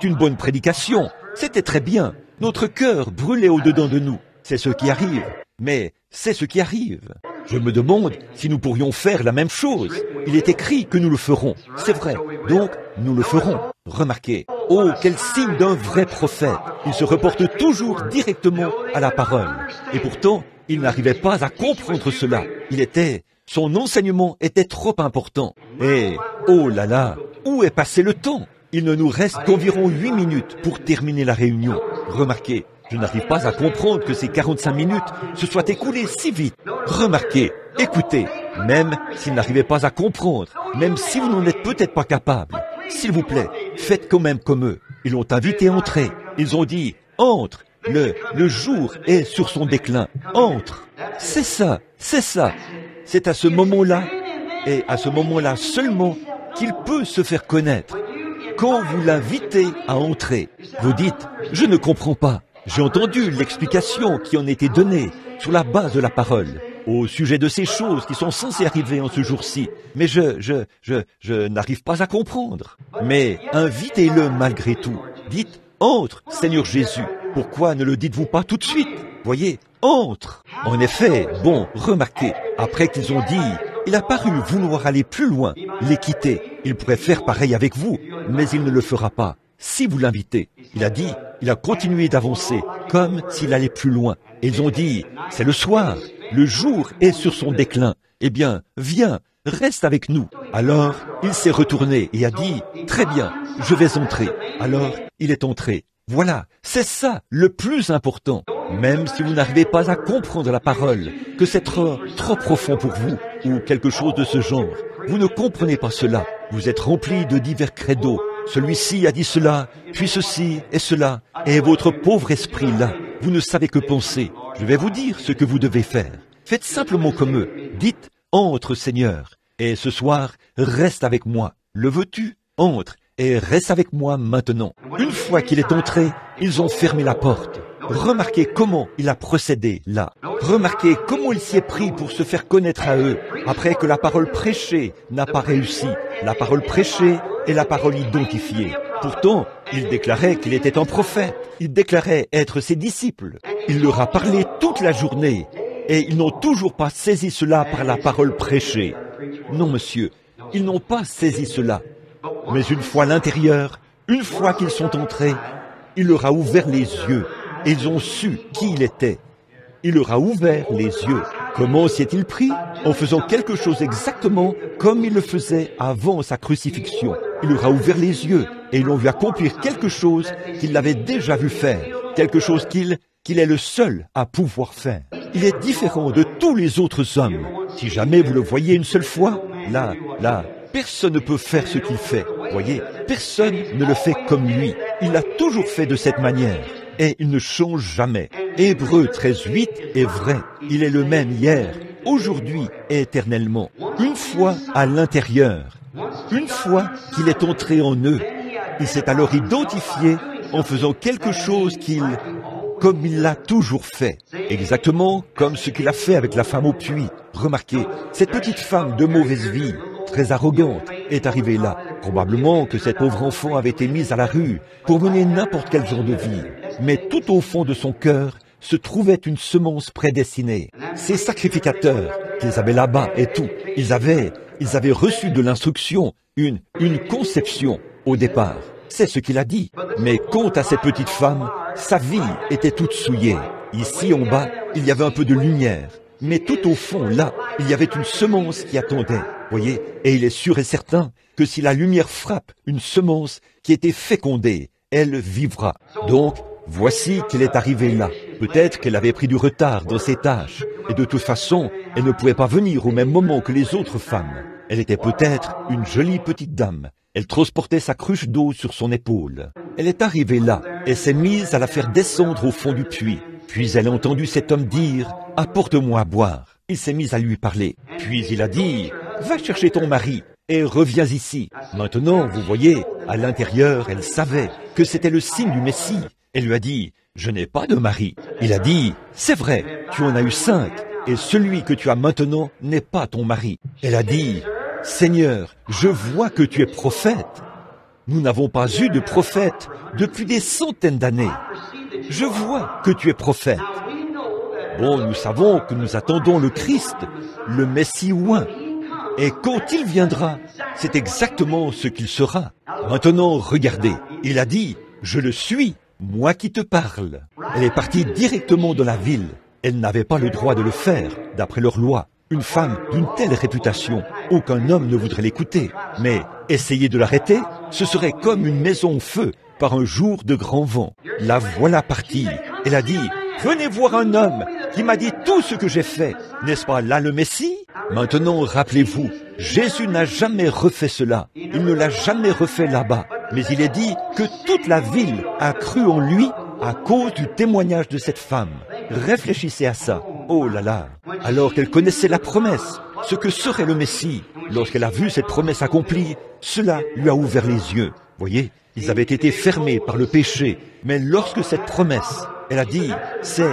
une bonne prédication. C'était très bien. Notre cœur brûlait au-dedans de nous. C'est ce qui arrive. Mais c'est ce qui arrive. Je me demande si nous pourrions faire la même chose. Il est écrit que nous le ferons. C'est vrai. Donc, nous le ferons. Remarquez. Oh, quel signe d'un vrai prophète. Il se reporte toujours directement à la parole. Et pourtant, il n'arrivait pas à comprendre cela. Son enseignement était trop important. Et, oh là là, où est passé le temps? Il ne nous reste qu'environ 8 minutes pour terminer la réunion. Remarquez, je n'arrive pas à comprendre que ces 45 minutes se soient écoulées si vite. Remarquez, écoutez, même s'ils n'arrivaient pas à comprendre, même si vous n'en êtes peut-être pas capable, s'il vous plaît, faites quand même comme eux. Ils l'ont invité à entrer. Ils ont dit, entre, le jour est sur son déclin. Entre. C'est ça, c'est ça. C'est à ce moment-là, et à ce moment-là seulement, qu'il peut se faire connaître. Quand vous l'invitez à entrer, vous dites, je ne comprends pas. J'ai entendu l'explication qui en était donnée sur la base de la parole, au sujet de ces choses qui sont censées arriver en ce jour-ci. Mais je n'arrive pas à comprendre. Mais invitez-le malgré tout. Dites, entre, Seigneur Jésus. Pourquoi ne le dites-vous pas tout de suite? Voyez, entre. En effet, bon, remarquez, après qu'ils ont dit, il a paru vouloir aller plus loin, les quitter. Il pourrait faire pareil avec vous, mais il ne le fera pas. Si vous l'invitez, il a continué d'avancer, comme s'il allait plus loin. Et ils ont dit, c'est le soir, le jour est sur son déclin. Eh bien, viens, reste avec nous. Alors, il s'est retourné et a dit, très bien, je vais entrer. Alors, il est entré. Voilà, c'est ça le plus important. Même si vous n'arrivez pas à comprendre la parole, que c'est trop profond pour vous, ou quelque chose de ce genre, vous ne comprenez pas cela. Vous êtes rempli de divers credos. Celui-ci a dit cela, puis ceci et cela, et votre pauvre esprit là, vous ne savez que penser. Je vais vous dire ce que vous devez faire. Faites simplement comme eux. Dites, entre Seigneur, et ce soir, reste avec moi. Le veux-tu? Entre, et reste avec moi maintenant. Une fois qu'il est entré, ils ont fermé la porte. Remarquez comment il a procédé là. Remarquez comment il s'y est pris pour se faire connaître à eux, après que la parole prêchée n'a pas réussi. La parole prêchée et la parole identifiée. Pourtant, il déclarait qu'il était un prophète. Il déclarait être ses disciples. Il leur a parlé toute la journée. Et ils n'ont toujours pas saisi cela par la parole prêchée. Non, monsieur, ils n'ont pas saisi cela. Mais une fois à l'intérieur, une fois qu'ils sont entrés, il leur a ouvert les yeux. Et ils ont su qui il était. Il leur a ouvert les yeux. Comment s'y est-il pris? En faisant quelque chose exactement comme il le faisait avant sa crucifixion. Il leur a ouvert les yeux et ils l'ont vu accomplir quelque chose qu'il l'avait déjà vu faire. Quelque chose qu'il est le seul à pouvoir faire. Il est différent de tous les autres hommes. Si jamais vous le voyez une seule fois, là, personne ne peut faire ce qu'il fait. Voyez, personne ne le fait comme lui. Il l'a toujours fait de cette manière. Et il ne change jamais. Hébreux 13:8 est vrai. Il est le même hier, aujourd'hui et éternellement. Une fois à l'intérieur, une fois qu'il est entré en eux, il s'est alors identifié en faisant quelque chose comme il l'a toujours fait. Exactement comme ce qu'il a fait avec la femme au puits. Remarquez, cette petite femme de mauvaise vie, très arrogante, est arrivée là. Probablement que cette pauvre enfant avait été mise à la rue pour mener n'importe quel genre de vie. Mais tout au fond de son cœur se trouvait une semence prédestinée. Ces sacrificateurs qu'ils avaient là-bas et tout, ils avaient reçu de l'instruction, une conception au départ. C'est ce qu'il a dit. Mais quant à cette petite femme, sa vie était toute souillée. Ici en bas, il y avait un peu de lumière. Mais tout au fond, là, il y avait une semence qui attendait. Voyez, et il est sûr et certain que si la lumière frappe une semence qui était fécondée, elle vivra. Donc, voici qu'elle est arrivée là. Peut-être qu'elle avait pris du retard dans ses tâches. Et de toute façon, elle ne pouvait pas venir au même moment que les autres femmes. Elle était peut-être une jolie petite dame. Elle transportait sa cruche d'eau sur son épaule. Elle est arrivée là et s'est mise à la faire descendre au fond du puits. Puis elle a entendu cet homme dire « Apporte-moi à boire ». Il s'est mis à lui parler. Puis il a dit « Va chercher ton mari et reviens ici ». Maintenant, vous voyez, à l'intérieur, elle savait que c'était le signe du Messie. Elle lui a dit « Je n'ai pas de mari ». Il a dit « C'est vrai, tu en as eu 5, et celui que tu as maintenant n'est pas ton mari ». Elle a dit « Seigneur, je vois que tu es prophète. Nous n'avons pas eu de prophète depuis des centaines d'années. Je vois que tu es prophète. Bon, nous savons que nous attendons le Christ, le Messie oint. Et quand il viendra, c'est exactement ce qu'il sera. Maintenant, regardez, il a dit « Je le suis, moi qui te parle ». Elle est partie directement dans la ville. Elle n'avait pas le droit de le faire, d'après leur loi. Une femme d'une telle réputation, aucun homme ne voudrait l'écouter. Mais essayer de l'arrêter, ce serait comme une maison au feu par un jour de grand vent. La voilà partie. Elle a dit « Venez voir un homme qui m'a dit tout ce que j'ai fait. N'est-ce pas là le Messie ?» Maintenant, rappelez-vous, Jésus n'a jamais refait cela. Il ne l'a jamais refait là-bas. Mais il est dit que toute la ville a cru en lui à cause du témoignage de cette femme. Réfléchissez à ça. Oh là là. Alors qu'elle connaissait la promesse, ce que serait le Messie. Lorsqu'elle a vu cette promesse accomplie, cela lui a ouvert les yeux. Voyez, ils avaient été fermés par le péché. Mais lorsque cette promesse, elle a dit, c'est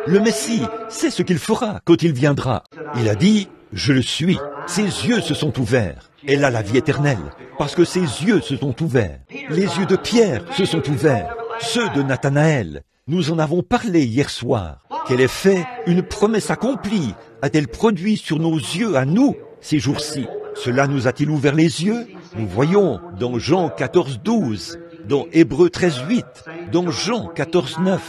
le Messie, c'est ce qu'il fera quand il viendra. Il a dit, je le suis. Ses yeux se sont ouverts. Elle a la vie éternelle, parce que ses yeux se sont ouverts. Les yeux de Pierre se sont ouverts. Ceux de Nathanaël. Nous en avons parlé hier soir. Quel effet une promesse accomplie a-t-elle produit sur nos yeux à nous ces jours-ci? Cela nous a-t-il ouvert les yeux? Nous voyons dans Jean 14:12, dans Hébreux 13:8, dans Jean 14:9,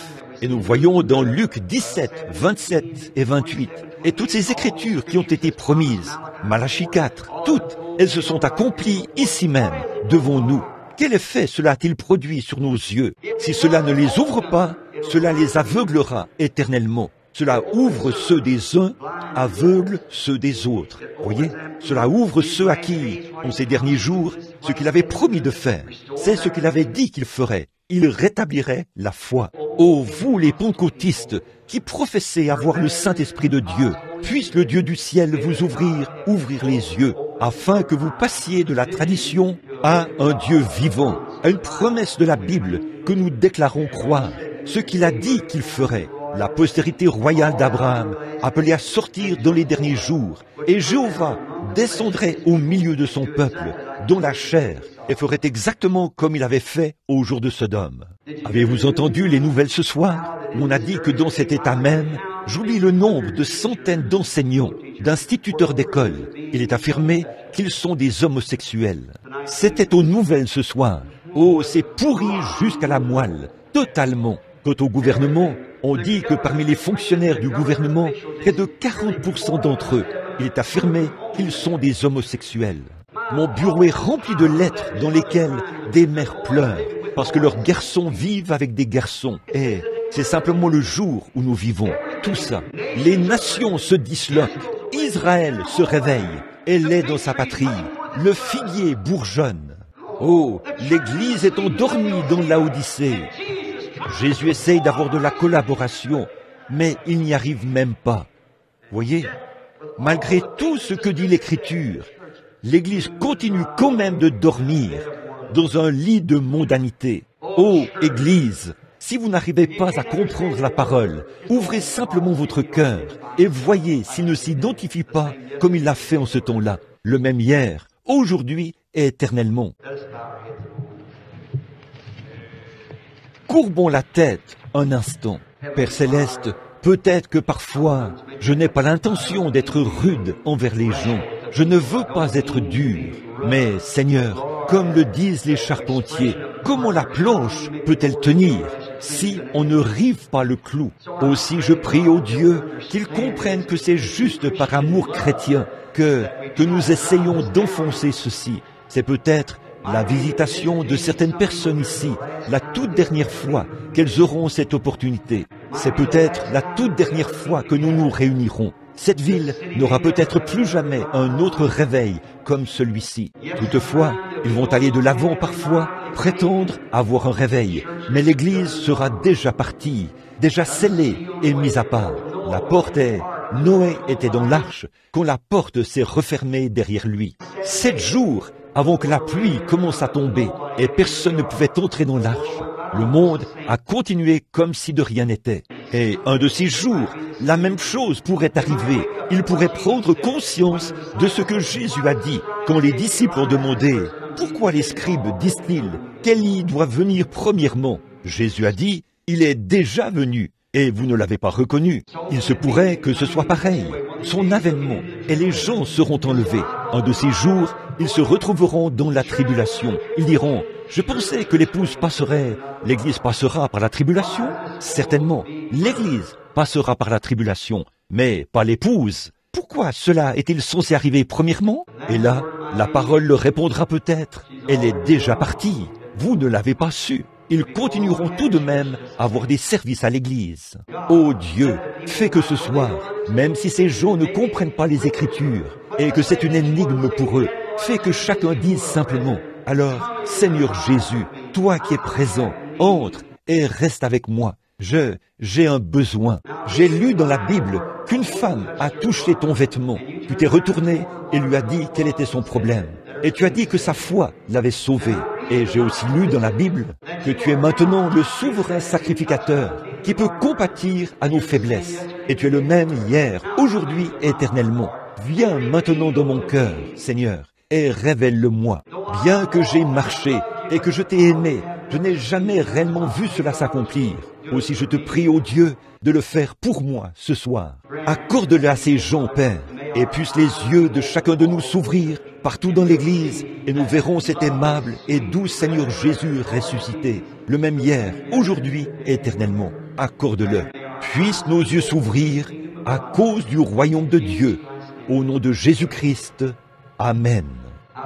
et nous voyons dans Luc 17, 27 et 28. Et toutes ces écritures qui ont été promises, Malachie 4, toutes, elles se sont accomplies ici même, devant nous. Quel effet cela a-t-il produit sur nos yeux? Si cela ne les ouvre pas, cela les aveuglera éternellement. Cela ouvre ceux des uns, aveugle ceux des autres. Voyez, cela ouvre ceux à qui, en ces derniers jours, ce qu'il avait promis de faire, c'est ce qu'il avait dit qu'il ferait. Il rétablirait la foi. Ô vous les pentecôtistes, qui professez avoir le Saint-Esprit de Dieu, puisse le Dieu du ciel vous ouvrir les yeux, afin que vous passiez de la tradition à un Dieu vivant, à une promesse de la Bible que nous déclarons croire, ce qu'il a dit qu'il ferait. La postérité royale d'Abraham, appelée à sortir dans les derniers jours, et Jéhovah descendrait au milieu de son peuple, dont la chair, et ferait exactement comme il avait fait au jour de Sodome. Avez-vous entendu les nouvelles ce soir? On a dit que dans cet état même, j'oublie le nombre de centaines d'enseignants, d'instituteurs d'école. Il est affirmé qu'ils sont des homosexuels. C'était aux nouvelles ce soir. Oh, c'est pourri jusqu'à la moelle, totalement. Quant au gouvernement, on dit que parmi les fonctionnaires du gouvernement, près de 40% d'entre eux, il est affirmé qu'ils sont des homosexuels. Mon bureau est rempli de lettres dans lesquelles des mères pleurent parce que leurs garçons vivent avec des garçons. Et c'est simplement le jour où nous vivons. Tout ça. Les nations se disloquent. Israël se réveille. Elle est dans sa patrie. Le figuier bourgeonne. Oh, l'Église est endormie dans l'Odyssée. Jésus essaye d'avoir de la collaboration, mais il n'y arrive même pas. Voyez, malgré tout ce que dit l'Écriture, l'Église continue quand même de dormir dans un lit de mondanité. Ô Église, si vous n'arrivez pas à comprendre la parole, ouvrez simplement votre cœur et voyez s'il ne s'identifie pas comme il l'a fait en ce temps-là, le même hier, aujourd'hui et éternellement. Courbons la tête un instant. Père Céleste, peut-être que parfois, je n'ai pas l'intention d'être rude envers les gens. Je ne veux pas être dur. Mais, Seigneur, comme le disent les charpentiers, comment la planche peut-elle tenir si on ne rive pas le clou? Aussi, je prie au Dieu qu'il comprenne que c'est juste par amour chrétien que nous essayons d'enfoncer ceci. C'est peut-être la visitation de certaines personnes ici, la toute dernière fois qu'elles auront cette opportunité. C'est peut-être la toute dernière fois que nous nous réunirons. Cette ville n'aura peut-être plus jamais un autre réveil comme celui-ci. Toutefois, ils vont aller de l'avant parfois, prétendre avoir un réveil, mais l'Église sera déjà partie, déjà scellée et mise à part. La porte est... Noé était dans l'arche quand la porte s'est refermée derrière lui. 7 jours avant que la pluie commence à tomber et personne ne pouvait entrer dans l'arche. Le monde a continué comme si de rien n'était. Et un de ces jours, la même chose pourrait arriver. Il pourrait prendre conscience de ce que Jésus a dit quand les disciples ont demandé « Pourquoi les scribes disent-ils qu'Élie doit venir premièrement ?» Jésus a dit « Il est déjà venu. » Et vous ne l'avez pas reconnu. Il se pourrait que ce soit pareil. Son avènement, et les gens seront enlevés. Un de ces jours, ils se retrouveront dans la tribulation. Ils diront, je pensais que l'épouse passerait. L'Église passera par la tribulation? Certainement, l'Église passera par la tribulation, mais pas l'épouse. Pourquoi cela est-il censé arriver premièrement? Et là, la parole leur répondra peut-être. Elle est déjà partie. Vous ne l'avez pas su. Ils continueront tout de même à avoir des services à l'Église. Oh Dieu, fais que ce soir, même si ces gens ne comprennent pas les Écritures et que c'est une énigme pour eux, fais que chacun dise simplement, alors, Seigneur Jésus, toi qui es présent, entre et reste avec moi. J'ai un besoin. J'ai lu dans la Bible qu'une femme a touché ton vêtement. Tu t'es retourné et lui as dit quel était son problème. Et tu as dit que sa foi l'avait sauvé. Et j'ai aussi lu dans la Bible que tu es maintenant le souverain sacrificateur qui peut compatir à nos faiblesses. Et tu es le même hier, aujourd'hui et éternellement. Viens maintenant dans mon cœur, Seigneur, et révèle-le-moi. Bien que j'ai marché et que je t'ai aimé, je n'ai jamais réellement vu cela s'accomplir. Aussi je te prie, ô Dieu, de le faire pour moi ce soir. Accorde-le à ces gens, Père, et puissent les yeux de chacun de nous s'ouvrir partout dans l'Église, et nous verrons cet aimable et doux Seigneur Jésus ressuscité, le même hier, aujourd'hui et éternellement. Accorde-le. Puissent nos yeux s'ouvrir à cause du royaume de Dieu. Au nom de Jésus-Christ. Amen.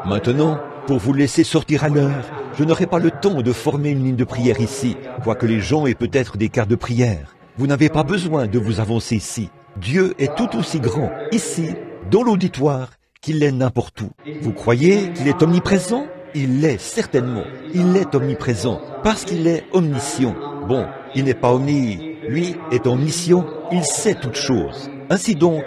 Maintenant, pour vous laisser sortir à l'heure, je n'aurai pas le temps de former une ligne de prière ici, quoique les gens aient peut-être des quarts de prière. Vous n'avez pas besoin de vous avancer ici. Dieu est tout aussi grand, ici, dans l'auditoire, qu'il l'est n'importe où. Vous croyez qu'il est omniprésent? Il l'est certainement. Il est omniprésent, parce qu'il est omniscient. Bon, il n'est pas lui est omniscient, il sait toutes choses. Ainsi donc,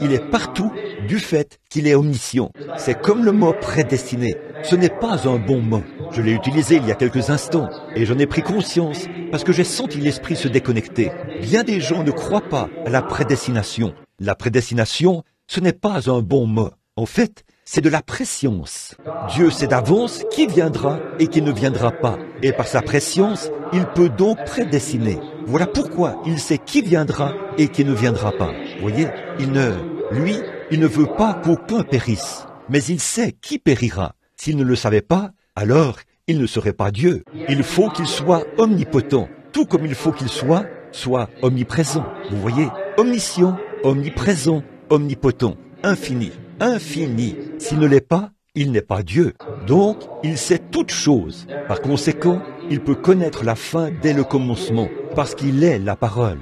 il est partout du fait qu'il est omniscient. C'est comme le mot prédestiné. Ce n'est pas un bon mot. Je l'ai utilisé il y a quelques instants et j'en ai pris conscience parce que j'ai senti l'esprit se déconnecter. Bien des gens ne croient pas à la prédestination. La prédestination, ce n'est pas un bon mot. En fait, c'est de la prescience. Dieu sait d'avance qui viendra et qui ne viendra pas. Et par sa prescience, il peut donc prédestiner. Voilà pourquoi il sait qui viendra et qui ne viendra pas. Vous voyez, il ne veut pas qu'aucun périsse. Mais il sait qui périra. S'il ne le savait pas, alors il ne serait pas Dieu. Il faut qu'il soit omnipotent, tout comme il faut qu'il soit omniprésent. Vous voyez, omniscient, omniprésent, omnipotent, infini. Infini. S'il ne l'est pas, il n'est pas Dieu. Donc, il sait toutes choses. Par conséquent, il peut connaître la fin dès le commencement, parce qu'il est la parole.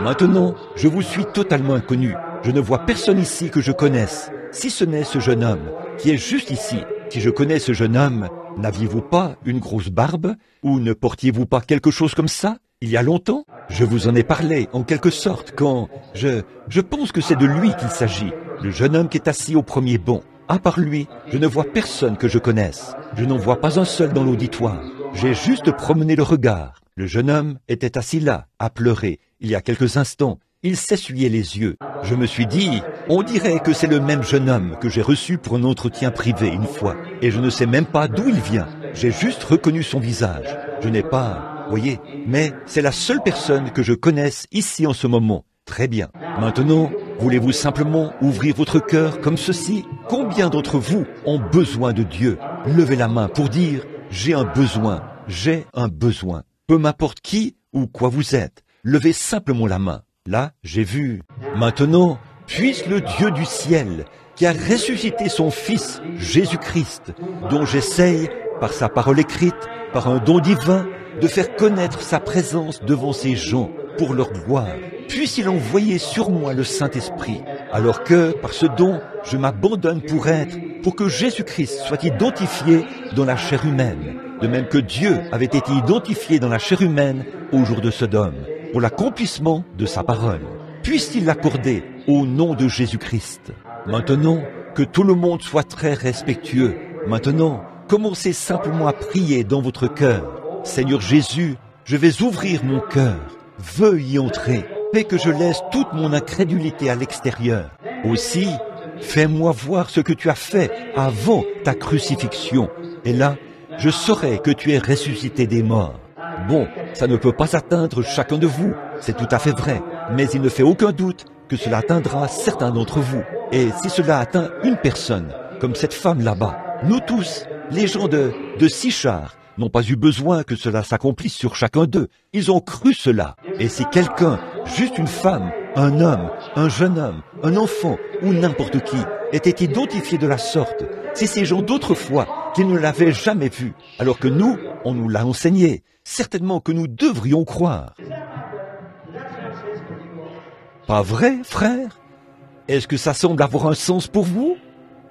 Maintenant, je vous suis totalement inconnu. Je ne vois personne ici que je connaisse, si ce n'est ce jeune homme, qui est juste ici. Si je connais ce jeune homme, n'aviez-vous pas une grosse barbe? Ou ne portiez-vous pas quelque chose comme ça? Il y a longtemps? Je vous en ai parlé, en quelque sorte, quand je pense que c'est de lui qu'il s'agit. Le jeune homme qui est assis au premier banc. À part lui, je ne vois personne que je connaisse. Je n'en vois pas un seul dans l'auditoire. J'ai juste promené le regard. Le jeune homme était assis là, à pleurer. Il y a quelques instants, il s'essuyait les yeux. Je me suis dit, on dirait que c'est le même jeune homme que j'ai reçu pour un entretien privé une fois. Et je ne sais même pas d'où il vient. J'ai juste reconnu son visage. Je n'ai pas, voyez, mais c'est la seule personne que je connaisse ici en ce moment. Très bien. Maintenant, voulez-vous simplement ouvrir votre cœur comme ceci? Combien d'entre vous ont besoin de Dieu? Levez la main pour dire, j'ai un besoin, j'ai un besoin. Peu m'importe qui ou quoi vous êtes, levez simplement la main. Là, j'ai vu. Maintenant, puisse le Dieu du ciel, qui a ressuscité son Fils, Jésus-Christ, dont j'essaye, par sa parole écrite, par un don divin, de faire connaître sa présence devant ces gens, pour leur gloire. Puisse-il envoyer sur moi le Saint-Esprit, alors que, par ce don, je m'abandonne pour que Jésus-Christ soit identifié dans la chair humaine, de même que Dieu avait été identifié dans la chair humaine au jour de Sodome. pour l'accomplissement de sa parole. Puisse-t-il l'accorder au nom de Jésus-Christ. Maintenant, que tout le monde soit très respectueux. Maintenant, commencez simplement à prier dans votre cœur. Seigneur Jésus, je vais ouvrir mon cœur. Veuille y entrer. Fais que je laisse toute mon incrédulité à l'extérieur. Aussi, fais-moi voir ce que tu as fait avant ta crucifixion. Et là, je saurai que tu es ressuscité des morts. Bon, ça ne peut pas atteindre chacun de vous, c'est tout à fait vrai, mais il ne fait aucun doute que cela atteindra certains d'entre vous. Et si cela atteint une personne, comme cette femme là-bas, nous tous, les gens de Sichar, n'ont pas eu besoin que cela s'accomplisse sur chacun d'eux. Ils ont cru cela. Et si quelqu'un, juste une femme, un homme, un jeune homme, un enfant ou n'importe qui, était identifié de la sorte, si ces gens d'autrefois qui ne l'avaient jamais vu, alors que nous, on nous l'a enseigné, certainement que nous devrions croire. Pas vrai, frère? Est-ce que ça semble avoir un sens pour vous?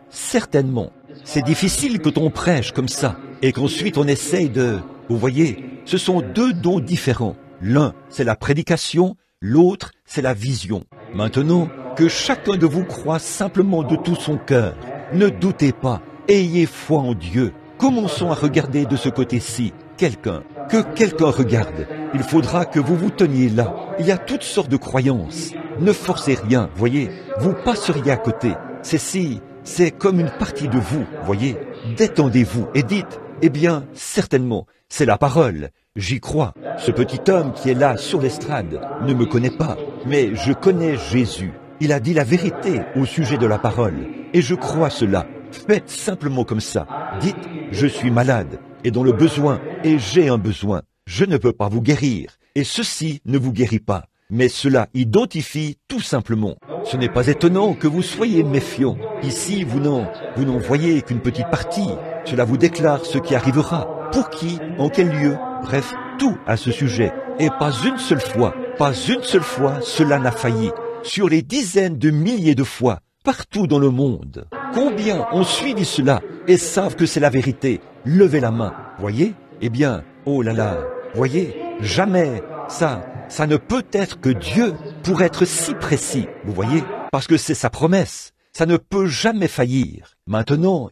Certainement. C'est difficile quand on prêche comme ça, et qu'ensuite on essaye de... Vous voyez, ce sont deux dons différents. L'un, c'est la prédication, l'autre, c'est la vision. Maintenant, que chacun de vous croie simplement de tout son cœur. Ne doutez pas, ayez foi en Dieu. Commençons à regarder de ce côté-ci. Que quelqu'un regarde. Il faudra que vous vous teniez là. Il y a toutes sortes de croyances. Ne forcez rien, voyez. Vous passeriez à côté. C'est comme une partie de vous, voyez. Détendez-vous et dites, eh bien, certainement, c'est la parole. J'y crois. Ce petit homme qui est là sur l'estrade ne me connaît pas, mais je connais Jésus. Il a dit la vérité au sujet de la parole. Et je crois cela. Faites simplement comme ça. Dites, je suis malade et dans le besoin, et j'ai un besoin. Je ne peux pas vous guérir, et ceci ne vous guérit pas. Mais cela identifie tout simplement. Ce n'est pas étonnant que vous soyez méfiant. Ici, vous n'en voyez qu'une petite partie. Cela vous déclare ce qui arrivera. Pour qui, en quel lieu, bref, tout à ce sujet. Et pas une seule fois, cela n'a failli. Sur les dizaines de milliers de fois, partout dans le monde. Combien ont suivi cela et savent que c'est la vérité? Levez la main. Voyez? Eh bien, oh là là, voyez? Jamais ça ne peut être que Dieu pour être si précis. Vous voyez? Parce que c'est sa promesse. Ça ne peut jamais faillir. Maintenant,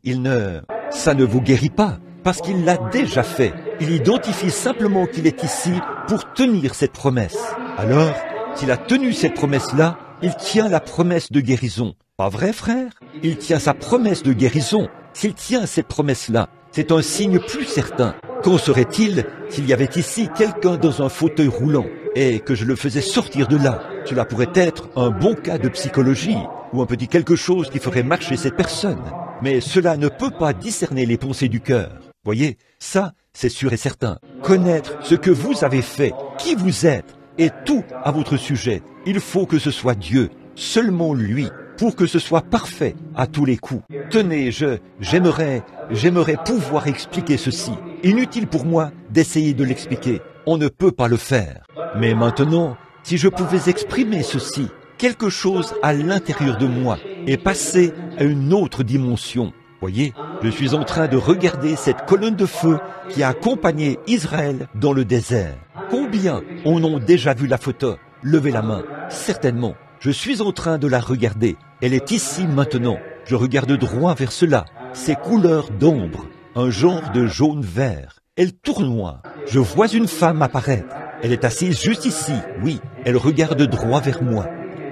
ça ne vous guérit pas parce qu'il l'a déjà fait. Il identifie simplement qu'il est ici pour tenir cette promesse. Alors, s'il a tenu cette promesse-là, il tient la promesse de guérison. Pas vrai, frère? Il tient sa promesse de guérison. S'il tient cette promesse-là, c'est un signe plus certain. Qu'en serait-il s'il y avait ici quelqu'un dans un fauteuil roulant et que je le faisais sortir de là? Cela pourrait être un bon cas de psychologie ou un petit quelque chose qui ferait marcher cette personne. Mais cela ne peut pas discerner les pensées du cœur. Voyez, ça, c'est sûr et certain. Connaître ce que vous avez fait, qui vous êtes, et tout à votre sujet. Il faut que ce soit Dieu, seulement lui, pour que ce soit parfait à tous les coups. Tenez, j'aimerais pouvoir expliquer ceci. Inutile pour moi d'essayer de l'expliquer. On ne peut pas le faire. Mais maintenant, si je pouvais exprimer ceci, quelque chose à l'intérieur de moi, et passer à une autre dimension. Voyez, je suis en train de regarder cette colonne de feu qui a accompagné Israël dans le désert. Combien en ont déjà vu la photo? Levez la main. Certainement. Je suis en train de la regarder. Elle est ici maintenant. Je regarde droit vers cela. Ces couleurs d'ombre, un genre de jaune-vert. Elle tournoie. Je vois une femme apparaître. Elle est assise juste ici. Oui, elle regarde droit vers moi.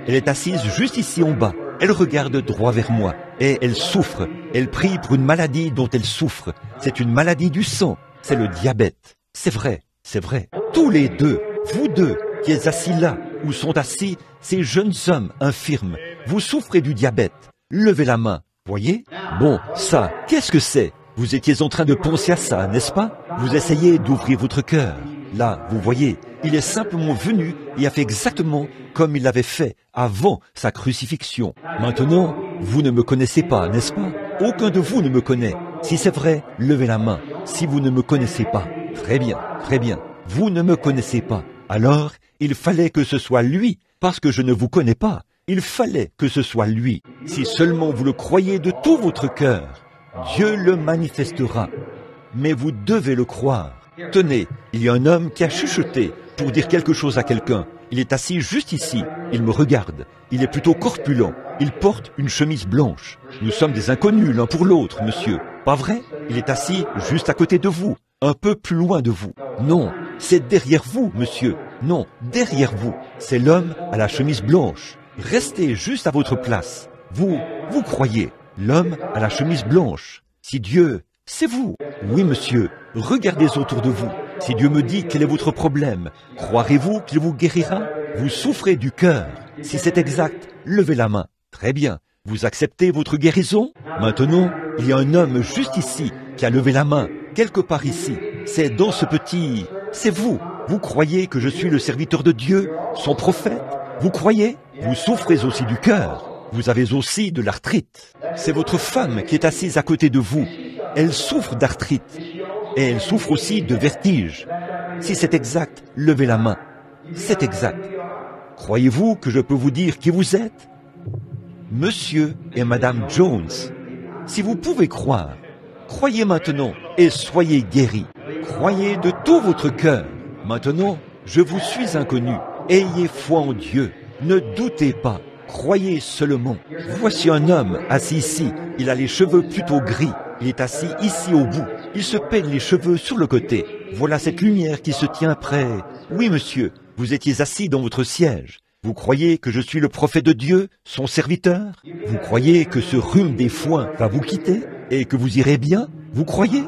Elle est assise juste ici en bas. Elle regarde droit vers moi. Et elle souffre. Elle prie pour une maladie dont elle souffre. C'est une maladie du sang. C'est le diabète. C'est vrai, c'est vrai. Tous les deux, vous deux, qui êtes assis là, où sont assis ces jeunes hommes infirmes, vous souffrez du diabète. Levez la main. Voyez? Bon, ça, qu'est-ce que c'est? Vous étiez en train de penser à ça, n'est-ce pas? Vous essayez d'ouvrir votre cœur. Là, vous voyez, il est simplement venu et a fait exactement comme il l'avait fait avant sa crucifixion. Maintenant, vous ne me connaissez pas, n'est-ce pas? Aucun de vous ne me connaît. Si c'est vrai, levez la main. Si vous ne me connaissez pas, très bien, très bien. Vous ne me connaissez pas. Alors, il fallait que ce soit lui, parce que je ne vous connais pas. Il fallait que ce soit lui. Si seulement vous le croyez de tout votre cœur, Dieu le manifestera. Mais vous devez le croire. Tenez, il y a un homme qui a chuchoté pour dire quelque chose à quelqu'un. Il est assis juste ici. Il me regarde. Il est plutôt corpulent. Il porte une chemise blanche. Nous sommes des inconnus l'un pour l'autre, monsieur. Pas vrai? Il est assis juste à côté de vous, un peu plus loin de vous. Non, c'est derrière vous, monsieur. Non, derrière vous. C'est l'homme à la chemise blanche. Restez juste à votre place. Vous croyez. L'homme à la chemise blanche. Si Dieu, c'est vous. Oui, monsieur. Regardez autour de vous. Si Dieu me dit quel est votre problème, croirez-vous qu'il vous guérira? Vous souffrez du cœur. Si c'est exact, levez la main. Très bien. Vous acceptez votre guérison? Maintenant, il y a un homme juste ici qui a levé la main, quelque part ici. C'est dans ce petit... C'est vous. Vous croyez que je suis le serviteur de Dieu, son prophète? Vous croyez? Vous souffrez aussi du cœur. Vous avez aussi de l'arthrite. C'est votre femme qui est assise à côté de vous. Elle souffre d'arthrite. Et elle souffre aussi de vertige. Si c'est exact, levez la main. C'est exact. Croyez-vous que je peux vous dire qui vous êtes? Monsieur et Madame Jones. Si vous pouvez croire, croyez maintenant et soyez guéris. Croyez de tout votre cœur. Maintenant, je vous suis inconnu. Ayez foi en Dieu. Ne doutez pas. Croyez seulement. Voici un homme assis ici. Il a les cheveux plutôt gris. Il est assis ici au bout. Il se peigne les cheveux sur le côté. Voilà cette lumière qui se tient près. Oui, monsieur, vous étiez assis dans votre siège. Vous croyez que je suis le prophète de Dieu, son serviteur? Vous croyez que ce rhume des foins va vous quitter et que vous irez bien? Vous croyez?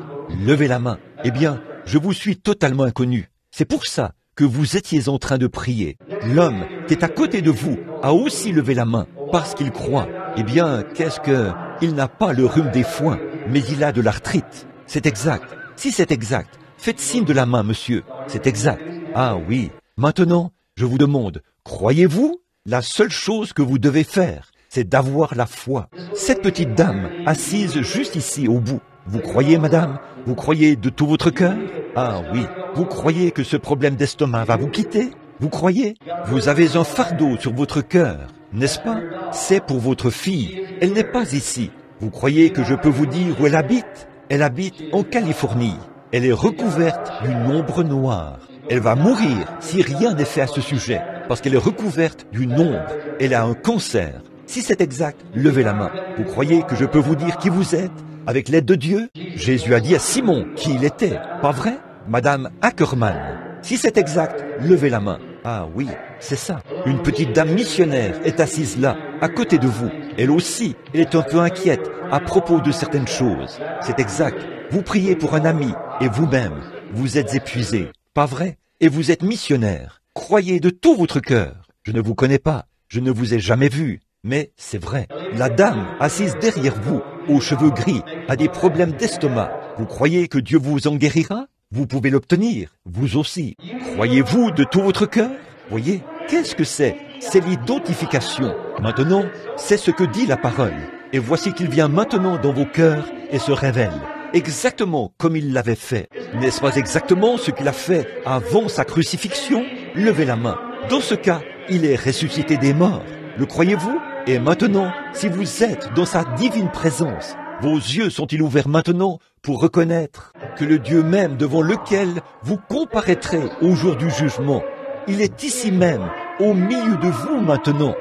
Levez la main. Eh bien, je vous suis totalement inconnu. C'est pour ça que vous étiez en train de prier. L'homme qui est à côté de vous a aussi levé la main parce qu'il croit. Eh bien, qu'est-ce que... Il n'a pas le rhume des foins, mais il a de l'arthrite. C'est exact. Si c'est exact, faites signe de la main, monsieur. C'est exact. Ah oui. Maintenant, je vous demande, croyez-vous? La seule chose que vous devez faire, c'est d'avoir la foi. Cette petite dame, assise juste ici au bout, vous croyez, madame? Vous croyez de tout votre cœur? Ah oui. Vous croyez que ce problème d'estomac va vous quitter? Vous croyez? Vous avez un fardeau sur votre cœur, n'est-ce pas? C'est pour votre fille. Elle n'est pas ici. Vous croyez que je peux vous dire où elle habite? Elle habite en Californie. Elle est recouverte d'une ombre noire. Elle va mourir si rien n'est fait à ce sujet, parce qu'elle est recouverte d'une ombre. Elle a un cancer. Si c'est exact, levez la main. Vous croyez que je peux vous dire qui vous êtes? Avec l'aide de Dieu, Jésus a dit à Simon qui il était. Pas vrai? Madame Ackerman. Si c'est exact, levez la main. Ah oui, c'est ça. Une petite dame missionnaire est assise là, à côté de vous. Elle aussi, elle est un peu inquiète à propos de certaines choses. C'est exact. Vous priez pour un ami et vous-même, vous êtes épuisé. Pas vrai? Et vous êtes missionnaire. Croyez de tout votre cœur. Je ne vous connais pas, je ne vous ai jamais vu. Mais c'est vrai. La dame assise derrière vous, aux cheveux gris, a des problèmes d'estomac. Vous croyez que Dieu vous en guérira? Vous pouvez l'obtenir, vous aussi. Croyez-vous de tout votre cœur? Voyez, qu'est-ce que c'est? C'est l'identification. Maintenant, c'est ce que dit la parole. Et voici qu'il vient maintenant dans vos cœurs et se révèle. Exactement comme il l'avait fait. N'est-ce pas exactement ce qu'il a fait avant sa crucifixion? Levez la main. Dans ce cas, il est ressuscité des morts. Le croyez-vous? Et maintenant, si vous êtes dans sa divine présence, vos yeux sont-ils ouverts maintenant pour reconnaître que le Dieu même devant lequel vous comparaîtrez au jour du jugement, il est ici même, au milieu de vous maintenant.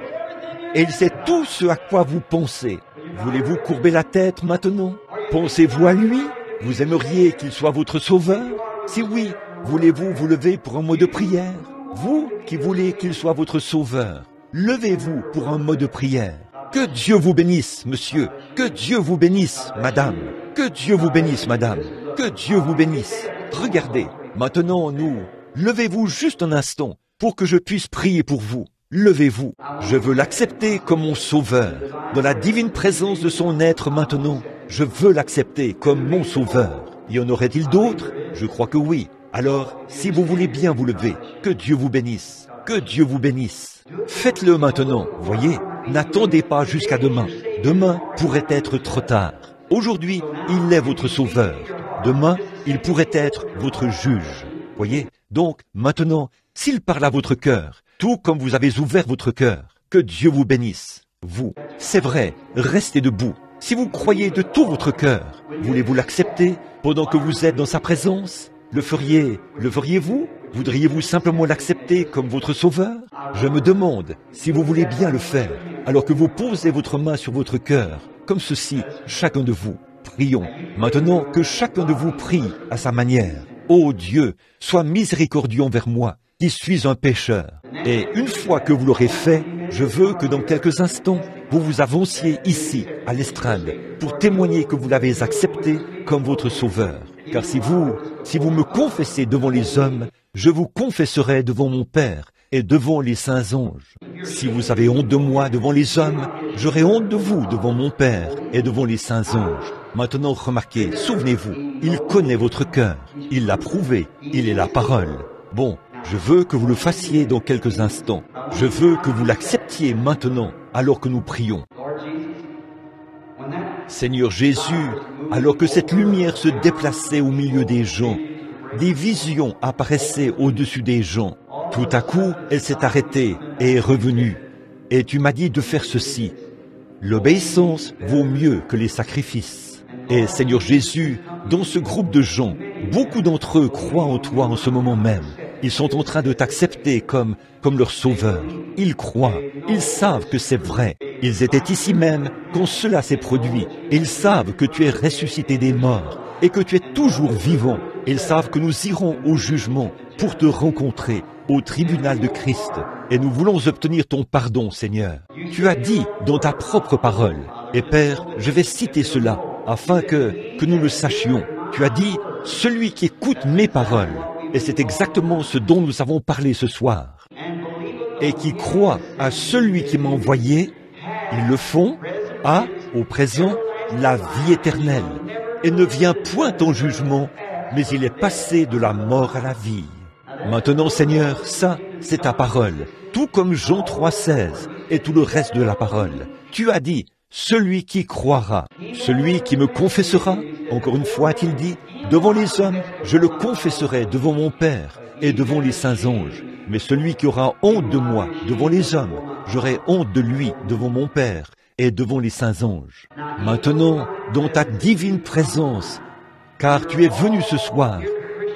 Et il sait tout ce à quoi vous pensez. Voulez-vous courber la tête maintenant? Pensez-vous à lui? Vous aimeriez qu'il soit votre sauveur? Si oui, voulez-vous vous lever pour un mot de prière? Vous qui voulez qu'il soit votre sauveur, levez-vous pour un mot de prière. Que Dieu vous bénisse, monsieur. Que Dieu vous bénisse, madame. Que Dieu vous bénisse, madame. Que Dieu vous bénisse. Regardez, maintenant levez-vous juste un instant pour que je puisse prier pour vous. Levez-vous. Je veux l'accepter comme mon sauveur. Dans la divine présence de son être maintenant, je veux l'accepter comme mon sauveur. Y en aurait-il d'autres? Je crois que oui. Alors, si vous voulez bien vous lever, que Dieu vous bénisse. Que Dieu vous bénisse. Faites-le maintenant, voyez. N'attendez pas jusqu'à demain. Demain pourrait être trop tard. Aujourd'hui, il est votre sauveur. Demain, il pourrait être votre juge. Voyez? Donc, maintenant, s'il parle à votre cœur, tout comme vous avez ouvert votre cœur, que Dieu vous bénisse. Vous, c'est vrai, restez debout. Si vous croyez de tout votre cœur, voulez-vous l'accepter pendant que vous êtes dans sa présence? Le feriez-vous? Voudriez-vous simplement l'accepter comme votre sauveur? Je me demande si vous voulez bien le faire, alors que vous posez votre main sur votre cœur, comme ceci, chacun de vous. Prions. Maintenant que chacun de vous prie à sa manière. Ô Dieu, sois miséricordieux envers moi, qui suis un pécheur. Et une fois que vous l'aurez fait, je veux que dans quelques instants, vous vous avanciez ici, à l'estrade, pour témoigner que vous l'avez accepté comme votre sauveur. Car si vous me confessez devant les hommes, je vous confesserai devant mon Père et devant les saints anges. Si vous avez honte de moi devant les hommes, j'aurai honte de vous devant mon Père et devant les saints anges. Maintenant, remarquez, souvenez-vous, il connaît votre cœur, il l'a prouvé, il est la parole. Bon, je veux que vous le fassiez dans quelques instants. Je veux que vous l'acceptiez maintenant, alors que nous prions. Seigneur Jésus, alors que cette lumière se déplaçait au milieu des gens, des visions apparaissaient au-dessus des gens. Tout à coup, elle s'est arrêtée et est revenue. Et tu m'as dit de faire ceci. L'obéissance vaut mieux que les sacrifices. Et Seigneur Jésus, dans ce groupe de gens, beaucoup d'entre eux croient en toi en ce moment même. Ils sont en train de t'accepter comme leur sauveur. Ils croient, ils savent que c'est vrai. Ils étaient ici même quand cela s'est produit. Ils savent que tu es ressuscité des morts et que tu es toujours vivant. Ils savent que nous irons au jugement pour te rencontrer au tribunal de Christ. Et nous voulons obtenir ton pardon, Seigneur. Tu as dit dans ta propre parole, et Père, je vais citer cela, afin que nous le sachions. Tu as dit, celui qui écoute mes paroles, et c'est exactement ce dont nous avons parlé ce soir, et qui croit à celui qui m'a envoyé, ils le font, a, au présent, la vie éternelle, et ne vient point en jugement, mais il est passé de la mort à la vie. Maintenant, Seigneur, ça, c'est ta parole, tout comme Jean 3,16 et tout le reste de la parole. Tu as dit, celui qui croira, celui qui me confessera, encore une fois a-t-il dit, devant les hommes, je le confesserai devant mon Père et devant les saints anges. Mais celui qui aura honte de moi devant les hommes, j'aurai honte de lui devant mon Père et devant les saints anges. Maintenant, dans ta divine présence, car tu es venu ce soir,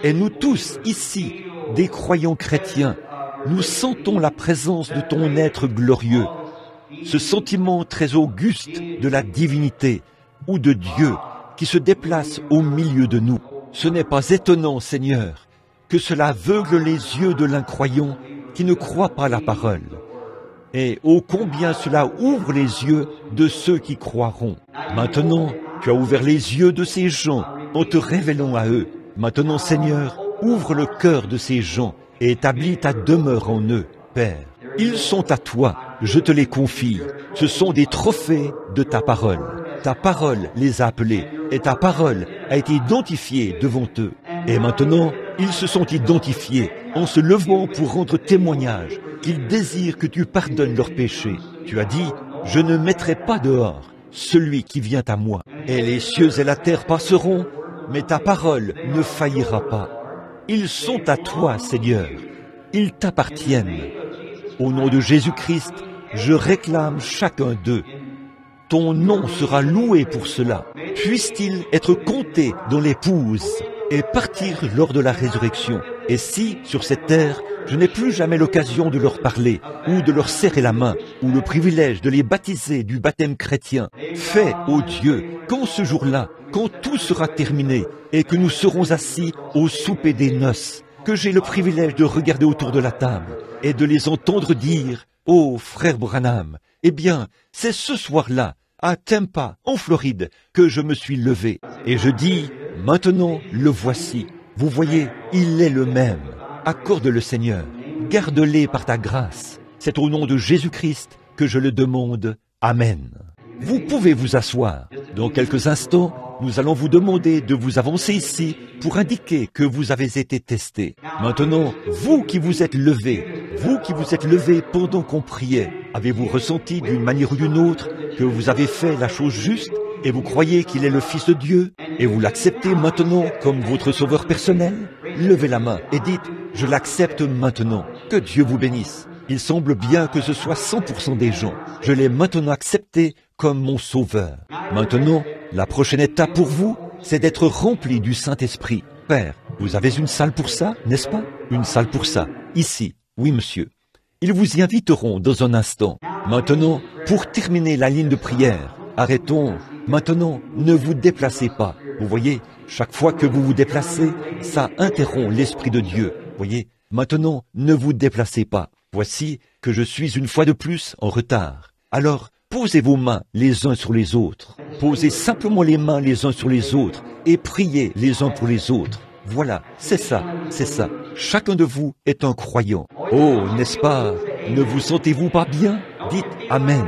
et nous tous ici, des croyants chrétiens, nous sentons la présence de ton être glorieux, ce sentiment très auguste de la divinité ou de Dieu qui se déplace au milieu de nous. Ce n'est pas étonnant, Seigneur, que cela aveugle les yeux de l'incroyant qui ne croit pas la parole. Et ô combien cela ouvre les yeux de ceux qui croiront. Maintenant, tu as ouvert les yeux de ces gens en te révélant à eux. Maintenant, Seigneur, ouvre le cœur de ces gens et établis ta demeure en eux, Père. Ils sont à toi, je te les confie. Ce sont des trophées de ta parole. Ta parole les a appelés et ta parole a été identifiée devant eux. Et maintenant, ils se sont identifiés en se levant pour rendre témoignage qu'ils désirent que tu pardonnes leurs péchés. Tu as dit, je ne mettrai pas dehors celui qui vient à moi. Et les cieux et la terre passeront, mais ta parole ne faillira pas. Ils sont à toi, Seigneur. Ils t'appartiennent. Au nom de Jésus-Christ, je réclame chacun d'eux. Ton nom sera loué pour cela. Puisse-t-il être compté dans l'épouse et partir lors de la résurrection. Et si, sur cette terre, je n'ai plus jamais l'occasion de leur parler, ou de leur serrer la main, ou le privilège de les baptiser du baptême chrétien, fais, ô Dieu, quand ce jour-là, quand tout sera terminé, et que nous serons assis au souper des noces, que j'ai le privilège de regarder autour de la table, et de les entendre dire, « Oh, frère Branham, eh bien, c'est ce soir-là, à Tampa, en Floride, que je me suis levé. » Et je dis, « Maintenant, le voici. Vous voyez, il est le même. » Accorde-le, Seigneur. Garde-les par ta grâce. C'est au nom de Jésus-Christ que je le demande. Amen. Vous pouvez vous asseoir. Dans quelques instants, nous allons vous demander de vous avancer ici pour indiquer que vous avez été testé. Maintenant, vous qui vous êtes levés pendant qu'on priait, avez-vous ressenti d'une manière ou d'une autre que vous avez fait la chose juste et vous croyez qu'il est le Fils de Dieu et vous l'acceptez maintenant comme votre sauveur personnel? Levez la main et dites, je l'accepte maintenant. Que Dieu vous bénisse. Il semble bien que ce soit 100% des gens. Je l'ai maintenant accepté comme mon sauveur. Maintenant, la prochaine étape pour vous, c'est d'être rempli du Saint-Esprit. Père, Vous avez une salle pour ça, n'est-ce pas? Une salle pour ça, ici. Oui, monsieur. Ils vous y inviteront dans un instant. Maintenant, pour terminer la ligne de prière, arrêtons. Maintenant, ne vous déplacez pas. Vous voyez, chaque fois que vous vous déplacez, ça interrompt l'Esprit de Dieu. Voyez, maintenant, ne vous déplacez pas. Voici que je suis une fois de plus en retard. Alors, posez vos mains les uns sur les autres. Posez simplement les mains les uns sur les autres et priez les uns pour les autres. Voilà, c'est ça, c'est ça. Chacun de vous est un croyant. Oh, n'est-ce pas? Ne vous sentez-vous pas bien? Dites Amen.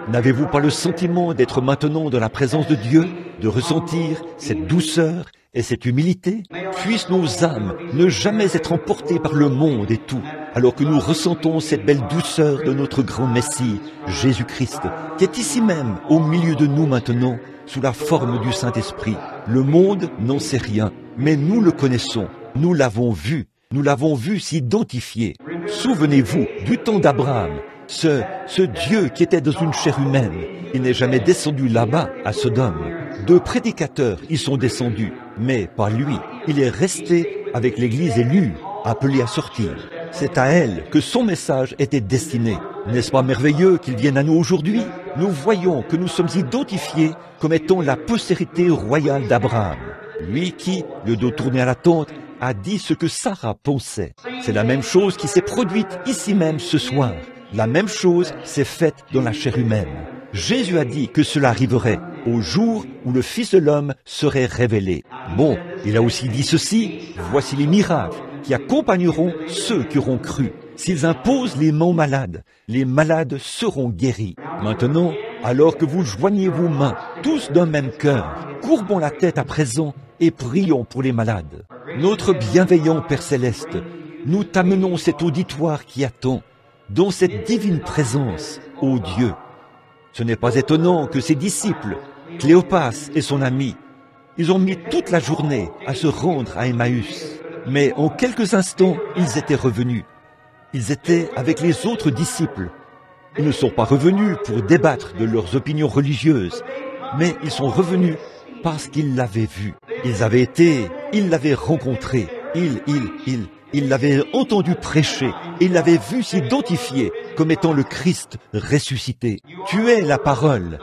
N'avez-vous pas le sentiment d'être maintenant dans la présence de Dieu, de ressentir cette douceur et cette humilité? Puissent nos âmes ne jamais être emportées par le monde et tout, alors que nous ressentons cette belle douceur de notre grand Messie, Jésus-Christ, qui est ici même, au milieu de nous maintenant, sous la forme du Saint-Esprit. Le monde n'en sait rien, mais nous le connaissons, nous l'avons vu s'identifier. Souvenez-vous du temps d'Abraham, ce Dieu qui était dans une chair humaine. Il n'est jamais descendu là-bas, à Sodome. 2 prédicateurs y sont descendus, mais pas lui. Il est resté avec l'Église élue, appelée à sortir. C'est à elle que son message était destiné. N'est-ce pas merveilleux qu'il vienne à nous aujourd'hui? Nous voyons que nous sommes identifiés comme étant la postérité royale d'Abraham. Lui qui, le dos tourné à la tente, a dit ce que Sarah pensait. C'est la même chose qui s'est produite ici même ce soir. La même chose s'est faite dans la chair humaine. Jésus a dit que cela arriverait au jour où le Fils de l'homme serait révélé. Bon, il a aussi dit ceci, voici les miracles qui accompagneront ceux qui auront cru. S'ils imposent les mains aux malades, les malades seront guéris. Maintenant, alors que vous joignez vos mains, tous d'un même cœur, courbons la tête à présent et prions pour les malades. Notre bienveillant Père Céleste, nous t'amenons cet auditoire qui attend, dans cette divine présence, ô Dieu. Ce n'est pas étonnant que ses disciples, Cléopas et son ami, ils ont mis toute la journée à se rendre à Emmaüs. Mais en quelques instants, ils étaient revenus. Ils étaient avec les autres disciples. Ils ne sont pas revenus pour débattre de leurs opinions religieuses, mais ils sont revenus parce qu'ils l'avaient vu. Ils avaient été, ils l'avaient rencontré, ils l'avaient entendu prêcher, et ils l'avaient vu s'identifier comme étant le Christ ressuscité. Tu es la parole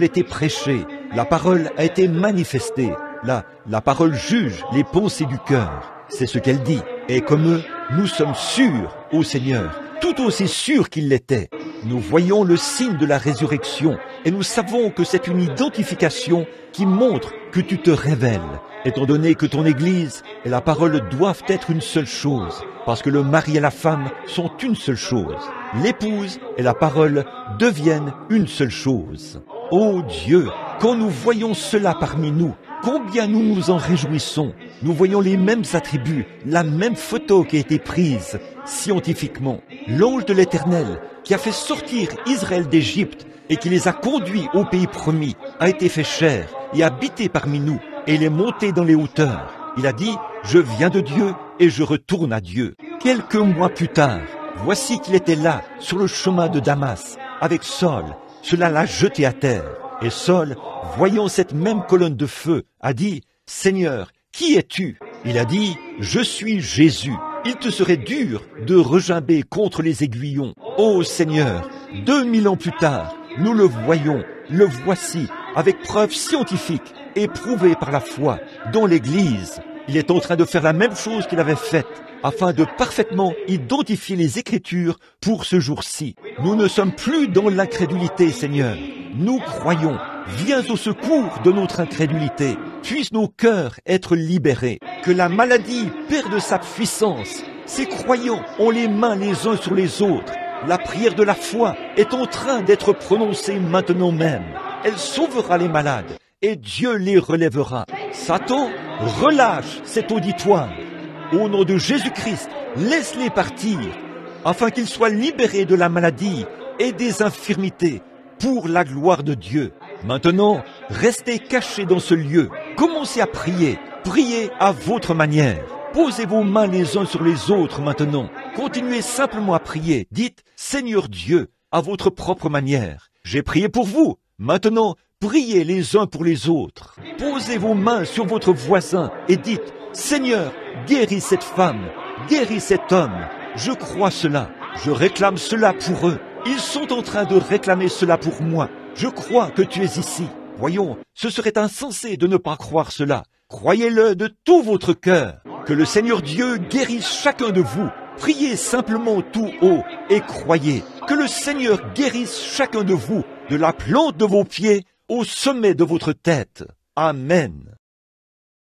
était prêchée, la parole a été manifestée, la parole juge les pensées du cœur. C'est ce qu'elle dit. Et comme eux, nous sommes sûrs, ô Seigneur, tout aussi sûrs qu'il l'était. Nous voyons le signe de la résurrection et nous savons que c'est une identification qui montre que tu te révèles, étant donné que ton Église et la parole doivent être une seule chose, parce que le mari et la femme sont une seule chose. L'épouse et la parole deviennent une seule chose. Ô Dieu, quand nous voyons cela parmi nous, combien nous nous en réjouissons. Nous voyons les mêmes attributs, la même photo qui a été prise scientifiquement. L'ange de l'Éternel qui a fait sortir Israël d'Égypte et qui les a conduits au pays promis a été fait chair et habité parmi nous et il est monté dans les hauteurs. Il a dit, je viens de Dieu et je retourne à Dieu. Quelques mois plus tard, voici qu'il était là, sur le chemin de Damas, avec Saul. Cela l'a jeté à terre. Et Saul, voyant cette même colonne de feu, a dit, « Seigneur, qui es-tu » Il a dit, « Je suis Jésus. Il te serait dur de regimber contre les aiguillons. Ô Seigneur, 2000 ans plus tard, nous le voyons, le voici, avec preuves scientifiques, éprouvé par la foi, dans l'Église. Il est en train de faire la même chose qu'il avait faite, afin de parfaitement identifier les Écritures pour ce jour-ci. Nous ne sommes plus dans l'incrédulité, Seigneur. Nous croyons. Viens au secours de notre incrédulité. Puissent nos cœurs être libérés. Que la maladie perde sa puissance. Ces croyants ont les mains les uns sur les autres. La prière de la foi est en train d'être prononcée maintenant même. Elle sauvera les malades et Dieu les relèvera. Satan, relâche cet auditoire. Au nom de Jésus-Christ, laisse-les partir, afin qu'ils soient libérés de la maladie et des infirmités, pour la gloire de Dieu. Maintenant, restez cachés dans ce lieu. Commencez à prier. Priez à votre manière. Posez vos mains les uns sur les autres maintenant. Continuez simplement à prier. Dites, Seigneur Dieu, à votre propre manière. J'ai prié pour vous. Maintenant, priez les uns pour les autres. Posez vos mains sur votre voisin et dites, Seigneur, guéris cette femme, guéris cet homme. Je crois cela, je réclame cela pour eux. Ils sont en train de réclamer cela pour moi. Je crois que tu es ici. Voyons, ce serait insensé de ne pas croire cela. Croyez-le de tout votre cœur. Que le Seigneur Dieu guérisse chacun de vous. Priez simplement tout haut et croyez. Que le Seigneur guérisse chacun de vous, de la plante de vos pieds au sommet de votre tête. Amen.